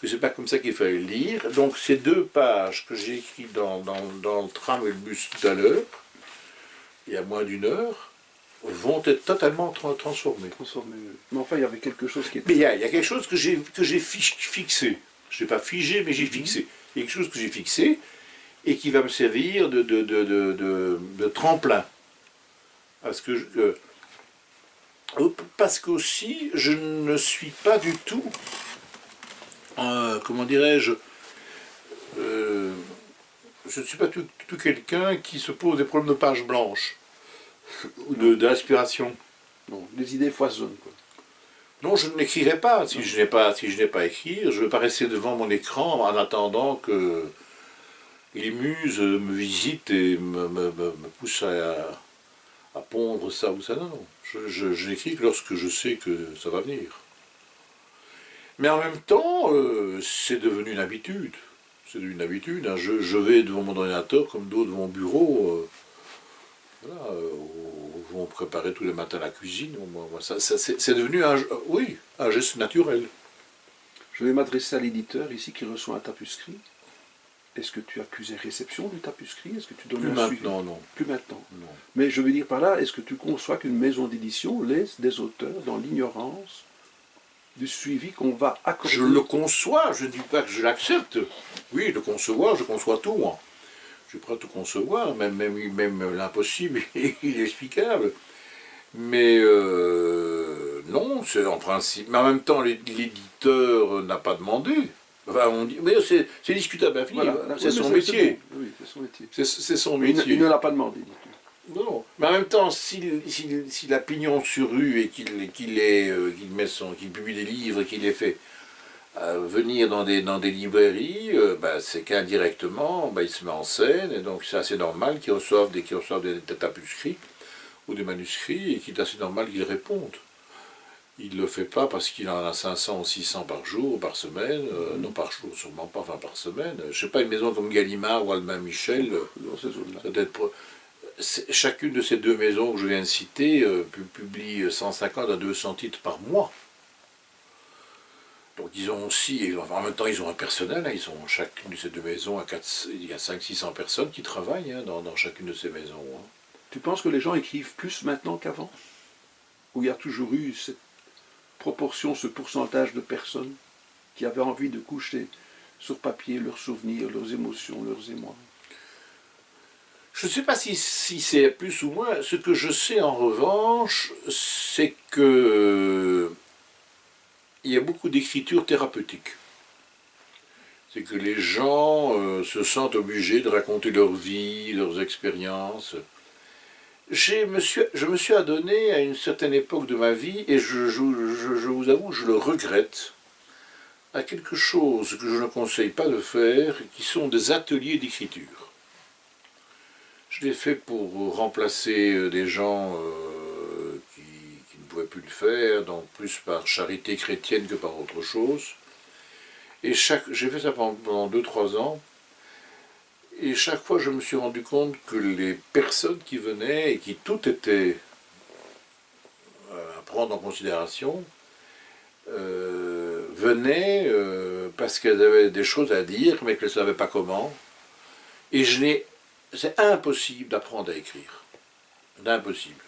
que c'est pas comme ça qu'il fallait le lire. Donc ces 2 pages que j'ai écrites dans le tram et le bus tout à l'heure, il y a moins d'1 heure, vont être totalement transformées. Mais enfin, il y avait quelque chose qui était... Mais il y a quelque chose que j'ai fixé. Je n'ai pas figé, mais j'ai fixé. Il y a quelque chose que j'ai fixé et qui va me servir de tremplin. Parce qu'aussi, je ne suis pas du tout, comment dirais-je, je ne suis pas tout quelqu'un qui se pose des problèmes de page blanche ou d'inspiration. Non, les idées foisonnent, quoi. Non, je ne l'écrirai pas. Si je n'ai pas à écrire, je ne vais pas rester devant mon écran en attendant que les muses me visitent et me poussent à pondre ça ou ça. Non, non. Je n'écris que lorsque je sais que ça va venir. Mais en même temps, c'est devenu une habitude. C'est devenu une habitude. Hein. Je vais devant mon ordinateur comme d'autres devant mon bureau. Voilà, vont préparer tous les matins la cuisine. C'est devenu un geste naturel. Je vais m'adresser à l'éditeur ici qui reçoit un tapuscrit. Est-ce que tu accusais réception du tapuscrit? Est-ce que tu donnes Plus un suivi? maintenant, non. Plus maintenant. Non. Mais je veux dire par là, est-ce que tu conçois qu'une maison d'édition laisse des auteurs dans l'ignorance du suivi qu'on va accorder? Je le conçois, je ne dis pas que je l'accepte. Oui, le concevoir, je conçois tout, moi. Je suis prêt à tout concevoir, même l'impossible et l'inexplicable. Mais non, c'est en principe. Mais en même temps, l'éditeur n'a pas demandé. Enfin, on dit, mais c'est discutable à finir. Voilà, c'est son métier. Oui, c'est son métier. C'est son métier. Il ne l'a pas demandé. Non. Mais en même temps, s'il a pignon sur rue et qu'il publie des livres et qu'il les fait venir dans des librairies, c'est qu'indirectement, il se met en scène, et donc c'est assez normal qu'ils reçoivent des tapuscrits ou des manuscrits, et qu'il est assez normal qu'ils répondent. Il ne le fait pas parce qu'il en a 500 ou 600 par jour, par semaine, non par jour, sûrement pas, enfin par semaine. Je ne sais pas, une maison comme Gallimard ou Albin Michel, ça doit être... Chacune de ces 2 maisons que je viens de citer publie 150 à 200 titres par mois. Donc ils ont aussi, en même temps ils ont un personnel, hein, ils ont chacune de ces 2 maisons, il y a 500-600 personnes qui travaillent dans chacune de ces maisons. Hein. Tu penses que les gens écrivent plus maintenant qu'avant? Ou il y a toujours eu cette proportion, ce pourcentage de personnes qui avaient envie de coucher sur papier leurs souvenirs, leurs émotions, leurs émois? Je ne sais pas si c'est plus ou moins. Ce que je sais en revanche, c'est que il y a beaucoup d'écriture thérapeutique. C'est que les gens se sentent obligés de raconter leur vie, leurs expériences. Je me suis adonné à une certaine époque de ma vie, et je vous avoue, je le regrette, à quelque chose que je ne conseille pas de faire, qui sont des ateliers d'écriture. Je l'ai fait pour remplacer des gens qui ne pouvaient plus le faire, donc plus par charité chrétienne que par autre chose. Et j'ai fait ça pendant 2-3 ans. Et chaque fois, je me suis rendu compte que les personnes qui venaient et qui toutes étaient à prendre en considération, venaient parce qu'elles avaient des choses à dire, mais qu'elles ne savaient pas comment. Et c'est impossible d'apprendre à écrire. C'est impossible.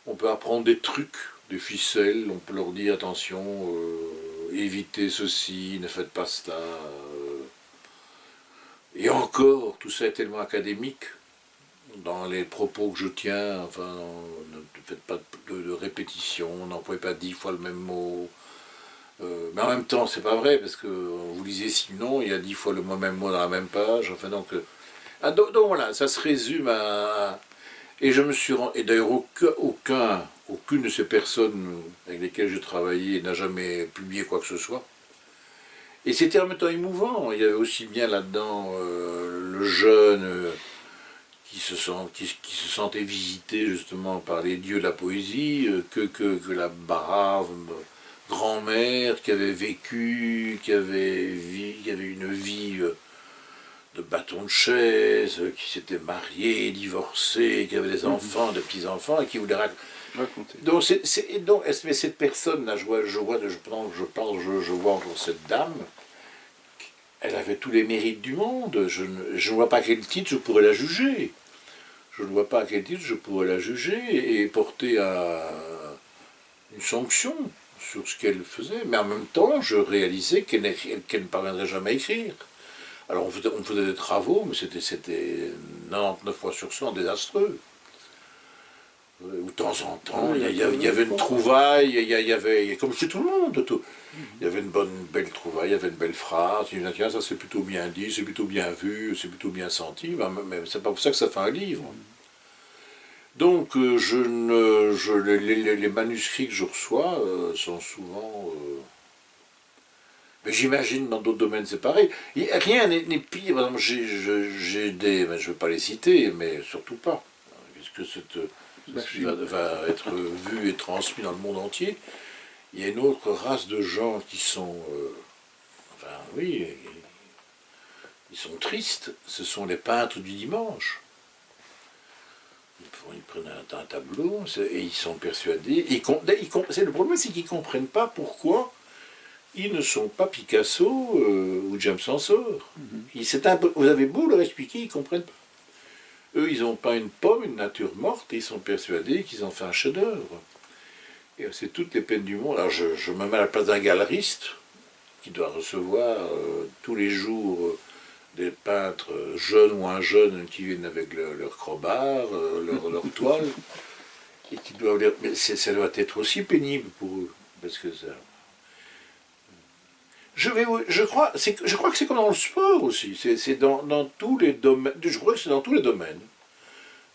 On peut apprendre des trucs, des ficelles, on peut leur dire attention, évitez ceci, ne faites pas cela. Et encore, tout ça est tellement académique dans les propos que je tiens, enfin, ne faites pas de répétition, n'employez pas 10 fois le même mot. Mais en même temps, c'est pas vrai, parce que vous lisez sinon, il y a 10 fois le même mot dans la même page. Enfin, donc voilà, ça se résume à. Et je me suis rendu. Et d'ailleurs, aucune de ces personnes avec lesquelles je travaillais n'a jamais publié quoi que ce soit. Et c'était en même temps émouvant. Il y avait aussi bien là-dedans le jeune qui se sentait visité justement par les dieux de la poésie, que la brave grand-mère qui avait vécu, qui avait une vie de bâton de chaise, qui s'était mariée, divorcée, qui avait des enfants, des petits-enfants, et qui voulait raconter. Donc, mais cette personne-là, je vois encore cette dame, elle avait tous les mérites du monde. Je ne vois pas à quel titre je pourrais la juger. Je ne vois pas à quel titre je pourrais la juger et porter une sanction sur ce qu'elle faisait. Mais en même temps, je réalisais qu'elle ne parviendrait jamais à écrire. Alors on faisait des travaux, mais c'était 99 fois sur 100 désastreux. De temps en temps, il y avait une trouvaille, il y avait, comme chez tout le monde, il y avait une belle trouvaille, il y avait une belle phrase, il disait, tiens, ça c'est plutôt bien dit, c'est plutôt bien vu, c'est plutôt bien senti, mais c'est pas pour ça que ça fait un livre. Donc les manuscrits que je reçois sont souvent... mais j'imagine dans d'autres domaines c'est pareil. Rien n'est pire. Par exemple, j'ai des... je ne vais pas les citer, mais surtout pas. Puisque ceci va être vu et transmis dans le monde entier. Il y a une autre race de gens qui sont... enfin oui, ils sont tristes. Ce sont les peintres du dimanche. Ils prennent un tableau et ils sont persuadés. Le problème, c'est qu'ils ne comprennent pas pourquoi ils ne sont pas Picasso ou James Ensor. Vous avez beau leur expliquer, ils ne comprennent pas. Eux, ils ont peint une pomme, une nature morte, et ils sont persuadés qu'ils ont fait un chef-d'œuvre. Et c'est toutes les peines du monde. Alors je me mets à la place d'un galeriste qui doit recevoir tous les jours des peintres jeunes ou moins jeunes qui viennent avec leur crowbar, leur toile, et qui doivent dire, mais ça doit être aussi pénible pour eux, parce que ça... Je crois que c'est comme dans le sport aussi, c'est dans tous les domaines, je crois que c'est dans tous les domaines,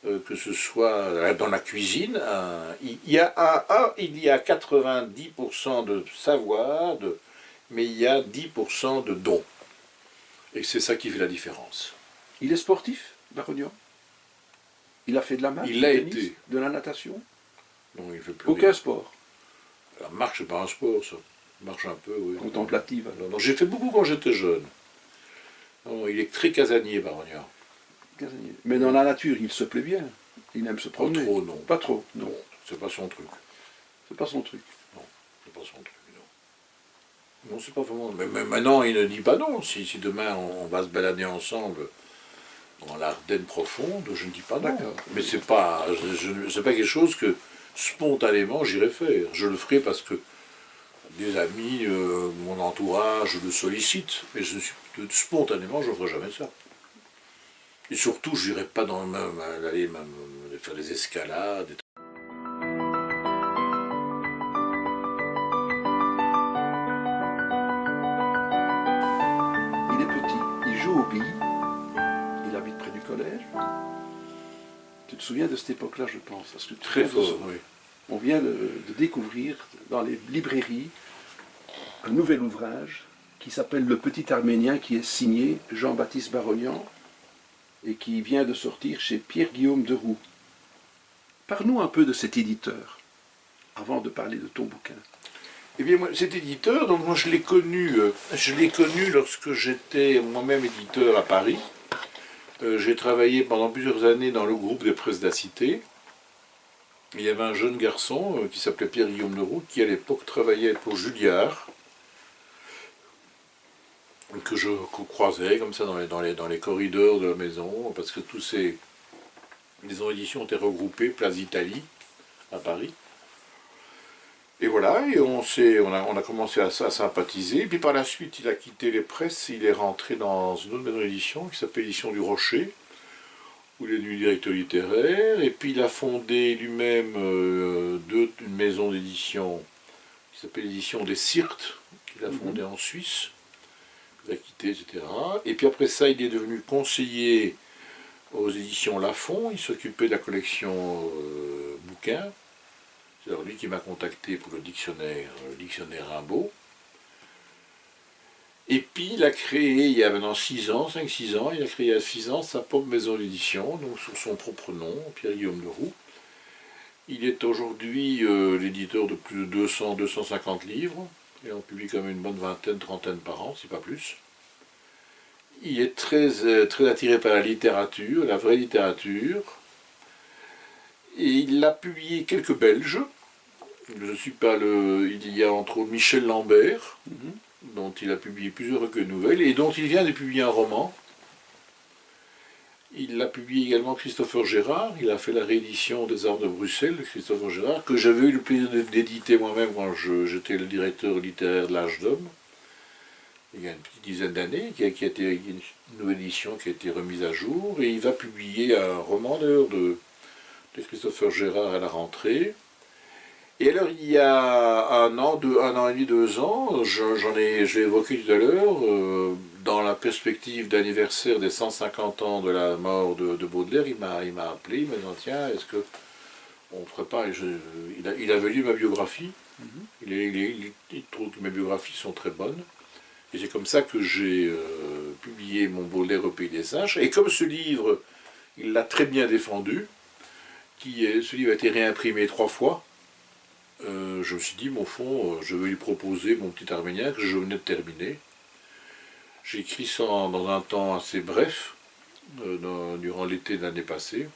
que ce soit dans la cuisine, il y a 90% de savoir, mais il y a 10% de dons. Et c'est ça qui fait la différence. Il est sportif, Barognan? Il a fait de la marche, il l'a été. De la natation? Non, il fait plus aucun sport. La marche, c'est pas un sport, ça. Marche un peu, oui. Contemplative. Non, j'ai fait beaucoup quand j'étais jeune. Non, il est très casanier, Barognan. Casanier. Mais dans la nature, il se plaît bien. Il aime se promener. Pas trop, non. Pas trop, non. C'est pas son truc. C'est pas son truc. Non, c'est pas son truc, non. Non, c'est pas vraiment... Mais maintenant, il ne dit pas non. Si demain, on va se balader ensemble dans l'Ardenne profonde, je ne dis pas non. Mais c'est pas quelque chose que, spontanément, j'irais faire. Je le ferai parce que des amis, mon entourage le sollicite, mais spontanément, je ne ferai jamais ça. Et surtout, je n'irai pas dans le même, aller faire des escalades. Il est petit, il joue aux billes, il habite près du collège. Tu te souviens de cette époque-là, je pense, parce que très fort, oui. On vient de découvrir dans les librairies un nouvel ouvrage qui s'appelle Le Petit Arménien, qui est signé Jean-Baptiste Barognan, et qui vient de sortir chez Pierre-Guillaume Deroux. Parle-nous un peu de cet éditeur, avant de parler de ton bouquin. Eh bien, moi, cet éditeur, donc moi je l'ai connu lorsque j'étais moi-même éditeur à Paris. J'ai travaillé pendant plusieurs années dans le groupe des presses de la Cité. Il y avait un jeune garçon qui s'appelait Pierre-Guillaume Leroux, qui à l'époque travaillait pour Julliard, que je croisais comme ça dans les corridors de la maison, parce que tous ces maisons d'édition étaient regroupées, place d'Italie, à Paris. Et voilà, et on a commencé à sympathiser. Et puis par la suite, il a quitté les presses, il est rentré dans une autre maison d'édition qui s'appelle Édition du Rocher, où il est devenu directeur littéraire. Et puis il a fondé lui-même une maison d'édition qui s'appelle Édition des Syrtes, qu'il a fondée en Suisse, qu'il a quitté, etc. Et puis après ça, il est devenu conseiller aux éditions Lafon. Il s'occupait de la collection bouquins. C'est alors lui qui m'a contacté pour le dictionnaire Rimbaud. Et puis il a créé, il y a maintenant 6 ans, 5-6 ans, il a créé il y a 6 ans sa propre maison d'édition, donc sous son propre nom, Pierre-Guillaume Leroux. Il est aujourd'hui l'éditeur de plus de 200-250 livres, et on publie quand même une bonne vingtaine, trentaine par an, si pas plus. Il est très attiré par la littérature, la vraie littérature, et il a publié quelques Belges. Je ne suis pas le. Il y a entre autres Michel Lambert, dont il a publié plusieurs recueils de nouvelles, et dont il vient de publier un roman. Il a publié également Christopher Gérard, il a fait la réédition des Arts de Bruxelles, Christopher Gérard, que j'avais eu le plaisir d'éditer moi-même quand j'étais le directeur littéraire de l'Âge d'Homme, il y a une petite dizaine d'années, qui a été une nouvelle édition qui a été remise à jour, et il va publier un roman d'ailleurs de Christopher Gérard à la rentrée. Et alors, il y a un an et demi, 2 ans, je l'ai évoqué tout à l'heure, dans la perspective d'anniversaire des 150 ans de la mort de Baudelaire, il m'a appelé, il m'a dit tiens, est-ce que on ne ferait pas. Il avait lu ma biographie, il trouve que mes biographies sont très bonnes, et c'est comme ça que j'ai publié mon Baudelaire au Pays des Singes. Et comme ce livre, il l'a très bien défendu, ce livre a été réimprimé 3 fois. Je me suis dit, au fond, je vais lui proposer mon petit Arménien que je venais de terminer. J'ai écrit ça dans un temps assez bref, durant l'été de l'année passée.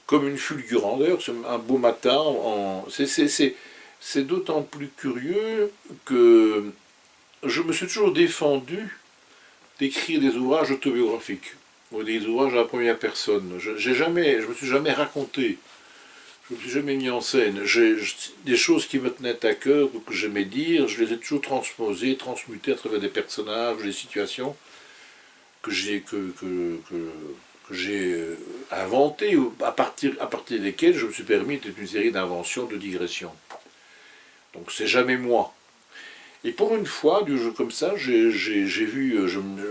Comme une fulgurante, d'ailleurs, c'est un beau matin. C'est d'autant plus curieux que je me suis toujours défendu d'écrire des ouvrages autobiographiques, ou des ouvrages à la première personne. Je me suis jamais raconté. Je ne me suis jamais mis en scène. Des choses qui me tenaient à cœur, ou que j'aimais dire, je les ai toujours transposées, transmutées à travers des personnages, des situations que j'ai inventées, ou à partir desquelles je me suis permis toute une série d'inventions, de digressions. Donc c'est jamais moi. Et pour une fois, du jeu comme ça, j'ai vu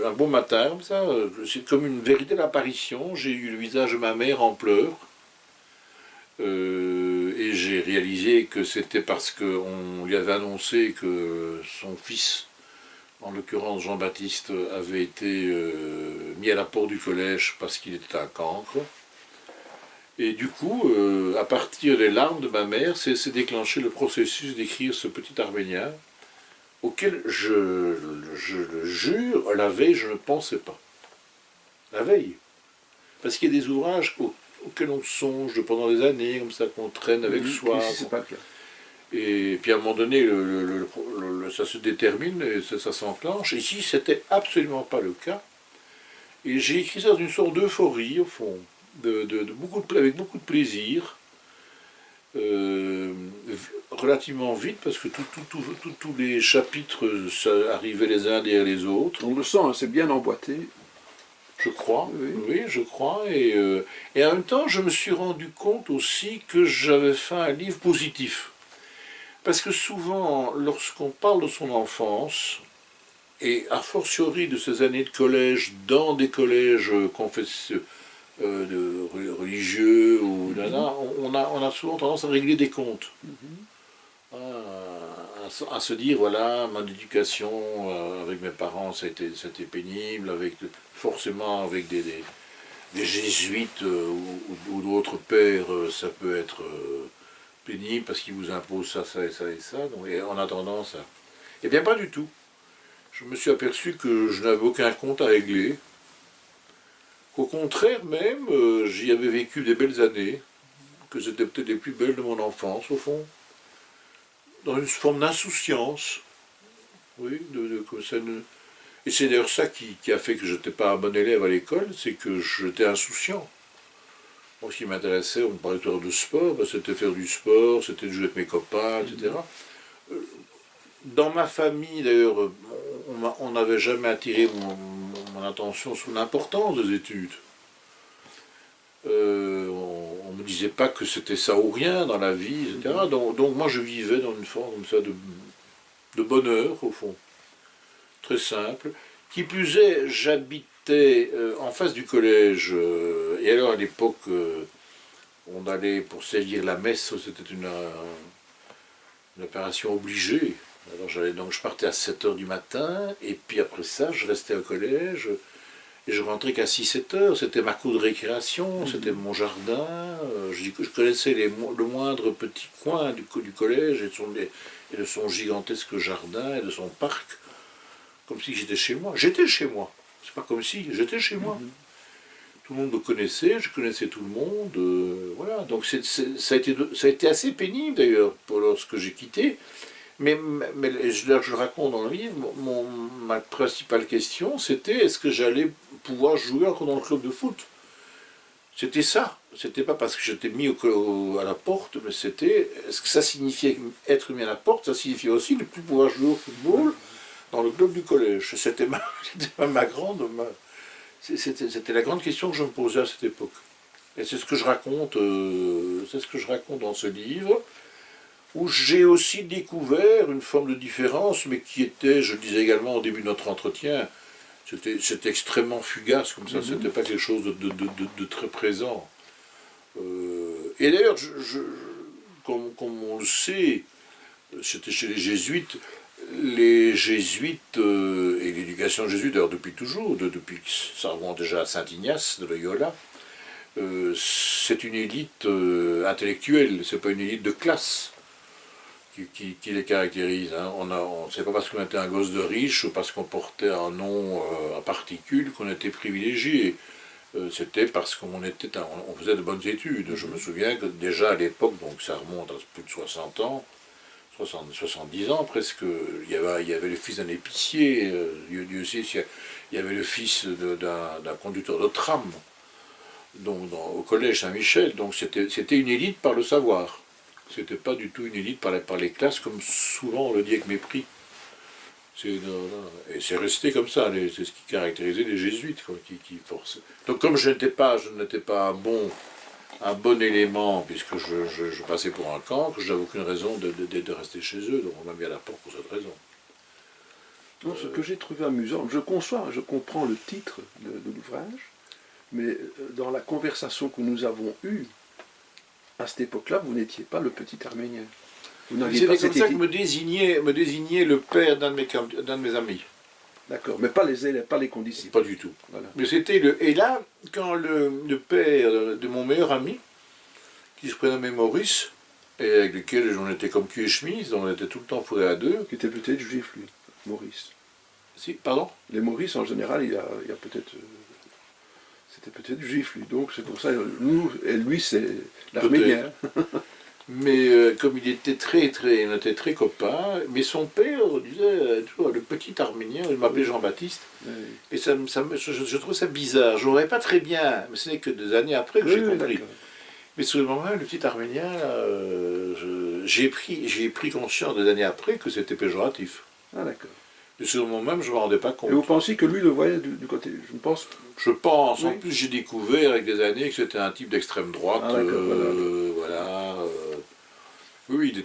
un beau matin, comme ça, c'est comme une véritable apparition. J'ai eu le visage de ma mère en pleurs. Et j'ai réalisé que c'était parce qu'on lui avait annoncé que son fils, en l'occurrence Jean-Baptiste, avait été mis à la porte du collège parce qu'il était un cancre. Et du coup, à partir des larmes de ma mère, s'est déclenché le processus d'écrire ce petit Arménien, auquel je le jure, la veille, je ne pensais pas. La veille. Parce qu'il y a des ouvrages auquel on songe pendant des années, comme ça, qu'on traîne avec soi. Ici, c'est pas le cas. Et puis à un moment donné, ça se détermine, et ça s'enclenche. Ici, c'était absolument pas le cas. Et j'ai écrit ça dans une sorte d'euphorie, au fond, avec beaucoup de plaisir, relativement vite, parce que tous les chapitres arrivaient les uns derrière les autres. On le sent, hein, c'est bien emboîté. Je crois, oui, je crois. Et en même temps, je me suis rendu compte aussi que j'avais fait un livre positif. Parce que souvent, lorsqu'on parle de son enfance, et a fortiori de ses années de collège, dans des collèges religieux, on a souvent tendance à régler des comptes. À se dire, voilà, mon éducation avec mes parents, c'était pénible, avec forcément avec des jésuites ou d'autres pères, ça peut être pénible parce qu'ils vous imposent ça, ça et ça et ça. Donc, et en attendant ça. Eh bien, pas du tout. Je me suis aperçu que je n'avais aucun compte à régler. Qu'au contraire même, j'y avais vécu des belles années, que c'était peut-être les plus belles de mon enfance, au fond, dans une forme d'insouciance. Oui, que ça ne... Et c'est d'ailleurs ça qui a fait que je n'étais pas un bon élève à l'école, c'est que j'étais insouciant. Moi, ce qui m'intéressait, on me parlait toujours de sport, ben, c'était faire du sport, c'était de jouer avec mes copains, etc. Dans ma famille, d'ailleurs, on n'avait jamais attiré mon attention sur l'importance des études. On ne me disait pas que c'était ça ou rien dans la vie, etc. Donc moi, je vivais dans une forme comme ça de bonheur, au fond. Très simple. Qui plus est, j'habitais en face du collège, et alors à l'époque, on allait pour saisir la messe, c'était une opération obligée. Alors je partais à 7 heures du matin, et puis après ça, je restais au collège, et je rentrais qu'à 6-7 heures. C'était ma cour de récréation, c'était mon jardin. Je connaissais le moindre petit coin du collège et de son gigantesque jardin et de son parc, comme si j'étais chez moi. J'étais chez moi. C'est pas comme si, j'étais chez moi. Tout le monde me connaissait, je connaissais tout le monde. Voilà. Donc ça a été assez pénible d'ailleurs lorsque j'ai quitté. Mais je raconte dans le livre, ma principale question, c'était est-ce que j'allais pouvoir jouer encore dans le club de foot? C'était ça. C'était pas parce que j'étais mis à la porte, mais c'était est-ce que ça signifiait être mis à la porte? Ça signifiait aussi ne plus pouvoir jouer au football dans le club du collège. C'était c'était la grande question que je me posais à cette époque. Et c'est ce que je raconte, dans ce livre, où j'ai aussi découvert une forme de différence, mais qui était, je le disais également au début de notre entretien, c'était extrêmement fugace, comme ça, c'était pas quelque chose de très présent. Et d'ailleurs, comme on le sait, c'était chez les jésuites et l'éducation jésuite, d'ailleurs depuis toujours, depuis ça remonte déjà à Saint Ignace de Loyola, c'est une élite intellectuelle, c'est pas une élite de classe qui les caractérise. Hein. C'est pas parce qu'on était un gosse de riche ou parce qu'on portait un nom à particules qu'on était privilégié. C'était parce on faisait de bonnes études. Je me souviens que déjà à l'époque, donc ça remonte à plus de 60 ans, 70 ans presque, il y avait le fils d'un épicier, Dieu sait, il y avait le fils d'un conducteur de tram, donc au collège Saint-Michel, donc c'était une élite par le savoir. C'était pas du tout une élite par les classes, comme souvent on le dit avec mépris. Et c'est resté comme ça, c'est ce qui caractérisait les jésuites, quoi, qui forçaient. Donc comme je n'étais pas un bon élément, puisque je passais pour un cancre, je n'avais aucune raison de rester chez eux, donc on m'a mis à la porte pour cette raison. Non, ce que j'ai trouvé amusant, je comprends le titre de l'ouvrage, mais dans la conversation que nous avons eue, à cette époque-là, vous n'étiez pas le petit Arménien. C'était comme ça que me désignait le père d'un de mes amis. D'accord, mais pas les élèves, pas les condisciples. Pas du tout. Voilà. Mais et là, quand le père de mon meilleur ami, qui se prénommait Maurice, et avec lequel on était comme cul et chemise, on était tout le temps fourrés à deux. Qui était peut-être juif, lui, Maurice. Si, pardon? Les Maurice, en général, il y a peut-être... c'était peut-être juif, lui. Donc c'est pour ça, nous, et lui, c'est l'Arménien. Mais comme il était on était très copains, mais son père disait toujours le petit Arménien, il m'appelait Jean-Baptiste, oui. Et je trouve ça bizarre. Je n'aurais pas très bien, mais ce n'est que des années après que j'ai compris. Mais sur le moment, le petit Arménien, j'ai pris conscience des années après que c'était péjoratif. Ah d'accord. Et sur le moment même, je ne me rendais pas compte. Et vous pensiez que lui le voyait du côté, je pense. Je pense. Oui. En plus, j'ai découvert avec des années que c'était un type d'extrême droite. Ah, voilà. Oui, il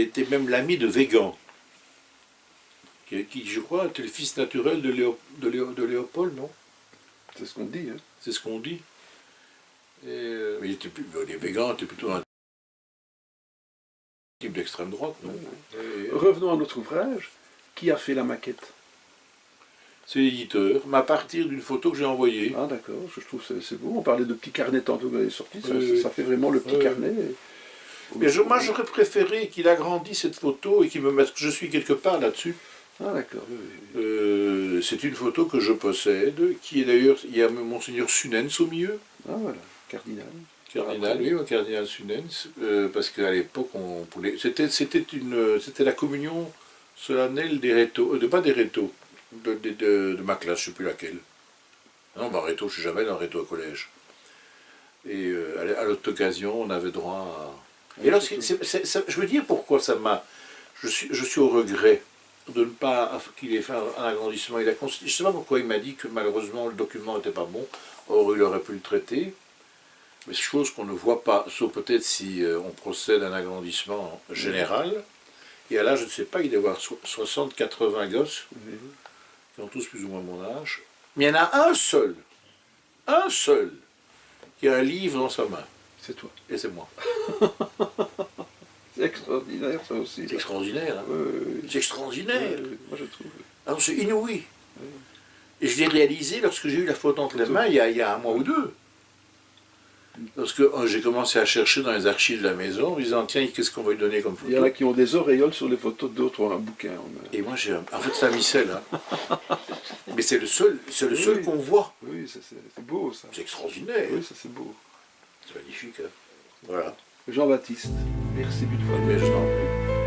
était même l'ami de Végan, qui, je crois, était le fils naturel de Léopold, non? C'est ce qu'on dit. Hein. C'est ce qu'on dit. Les Végans étaient plutôt un type d'extrême droite, non? Revenons à notre ouvrage. Qui a fait la maquette? C'est l'éditeur, mais à partir d'une photo que j'ai envoyée. Ah d'accord, je trouve que c'est beau. On parlait de petits carnets tantôt quand il est sorti, Oui. ça fait vraiment le petit carnet. Mais moi, j'aurais préféré qu'il agrandisse cette photo et qu'il me mette que je suis quelque part là-dessus. Ah d'accord, oui. C'est une photo que je possède, qui est d'ailleurs, il y a Monseigneur Sunens au milieu. Ah voilà, cardinal. Cardinal, oui, un cardinal Sunens, parce qu'à l'époque, c'était la communion solennelle des rétos, pas des rétos, de ma classe, je ne sais plus laquelle. Non, bah réto, je ne suis jamais dans un réto au collège. Et à l'autre occasion, on avait droit à... Et alors, je veux dire pourquoi ça m'a... Je suis au regret de ne pas qu'il ait fait un agrandissement. Je ne sais pas pourquoi il m'a dit que malheureusement le document n'était pas bon, or il aurait pu le traiter. Mais chose qu'on ne voit pas, sauf peut-être si on procède à un agrandissement général. Et là, je ne sais pas, il doit y avoir 60, 80 gosses, qui ont tous plus ou moins mon âge. Mais il y en a un seul, qui a un livre dans sa main. C'est toi. Et c'est moi. C'est extraordinaire ça aussi. C'est extraordinaire. Hein. Oui. C'est extraordinaire. Moi je trouve. Alors c'est inouï. Et je l'ai réalisé lorsque j'ai eu la photo entre les mains il y a un mois ou deux. Lorsque j'ai commencé à chercher dans les archives de la maison, en disant tiens, qu'est-ce qu'on va lui donner comme photo? Il y en a qui ont des auréoles sur les photos d'autres ou un bouquin. Et moi j'ai en fait c'est un missel. Hein. Mais c'est le seul qu'on voit. Oui, c'est beau ça. C'est extraordinaire. Oui, ça c'est beau. C'est magnifique. Hein. Voilà. Jean-Baptiste, merci une fois. Mais je t'en prie.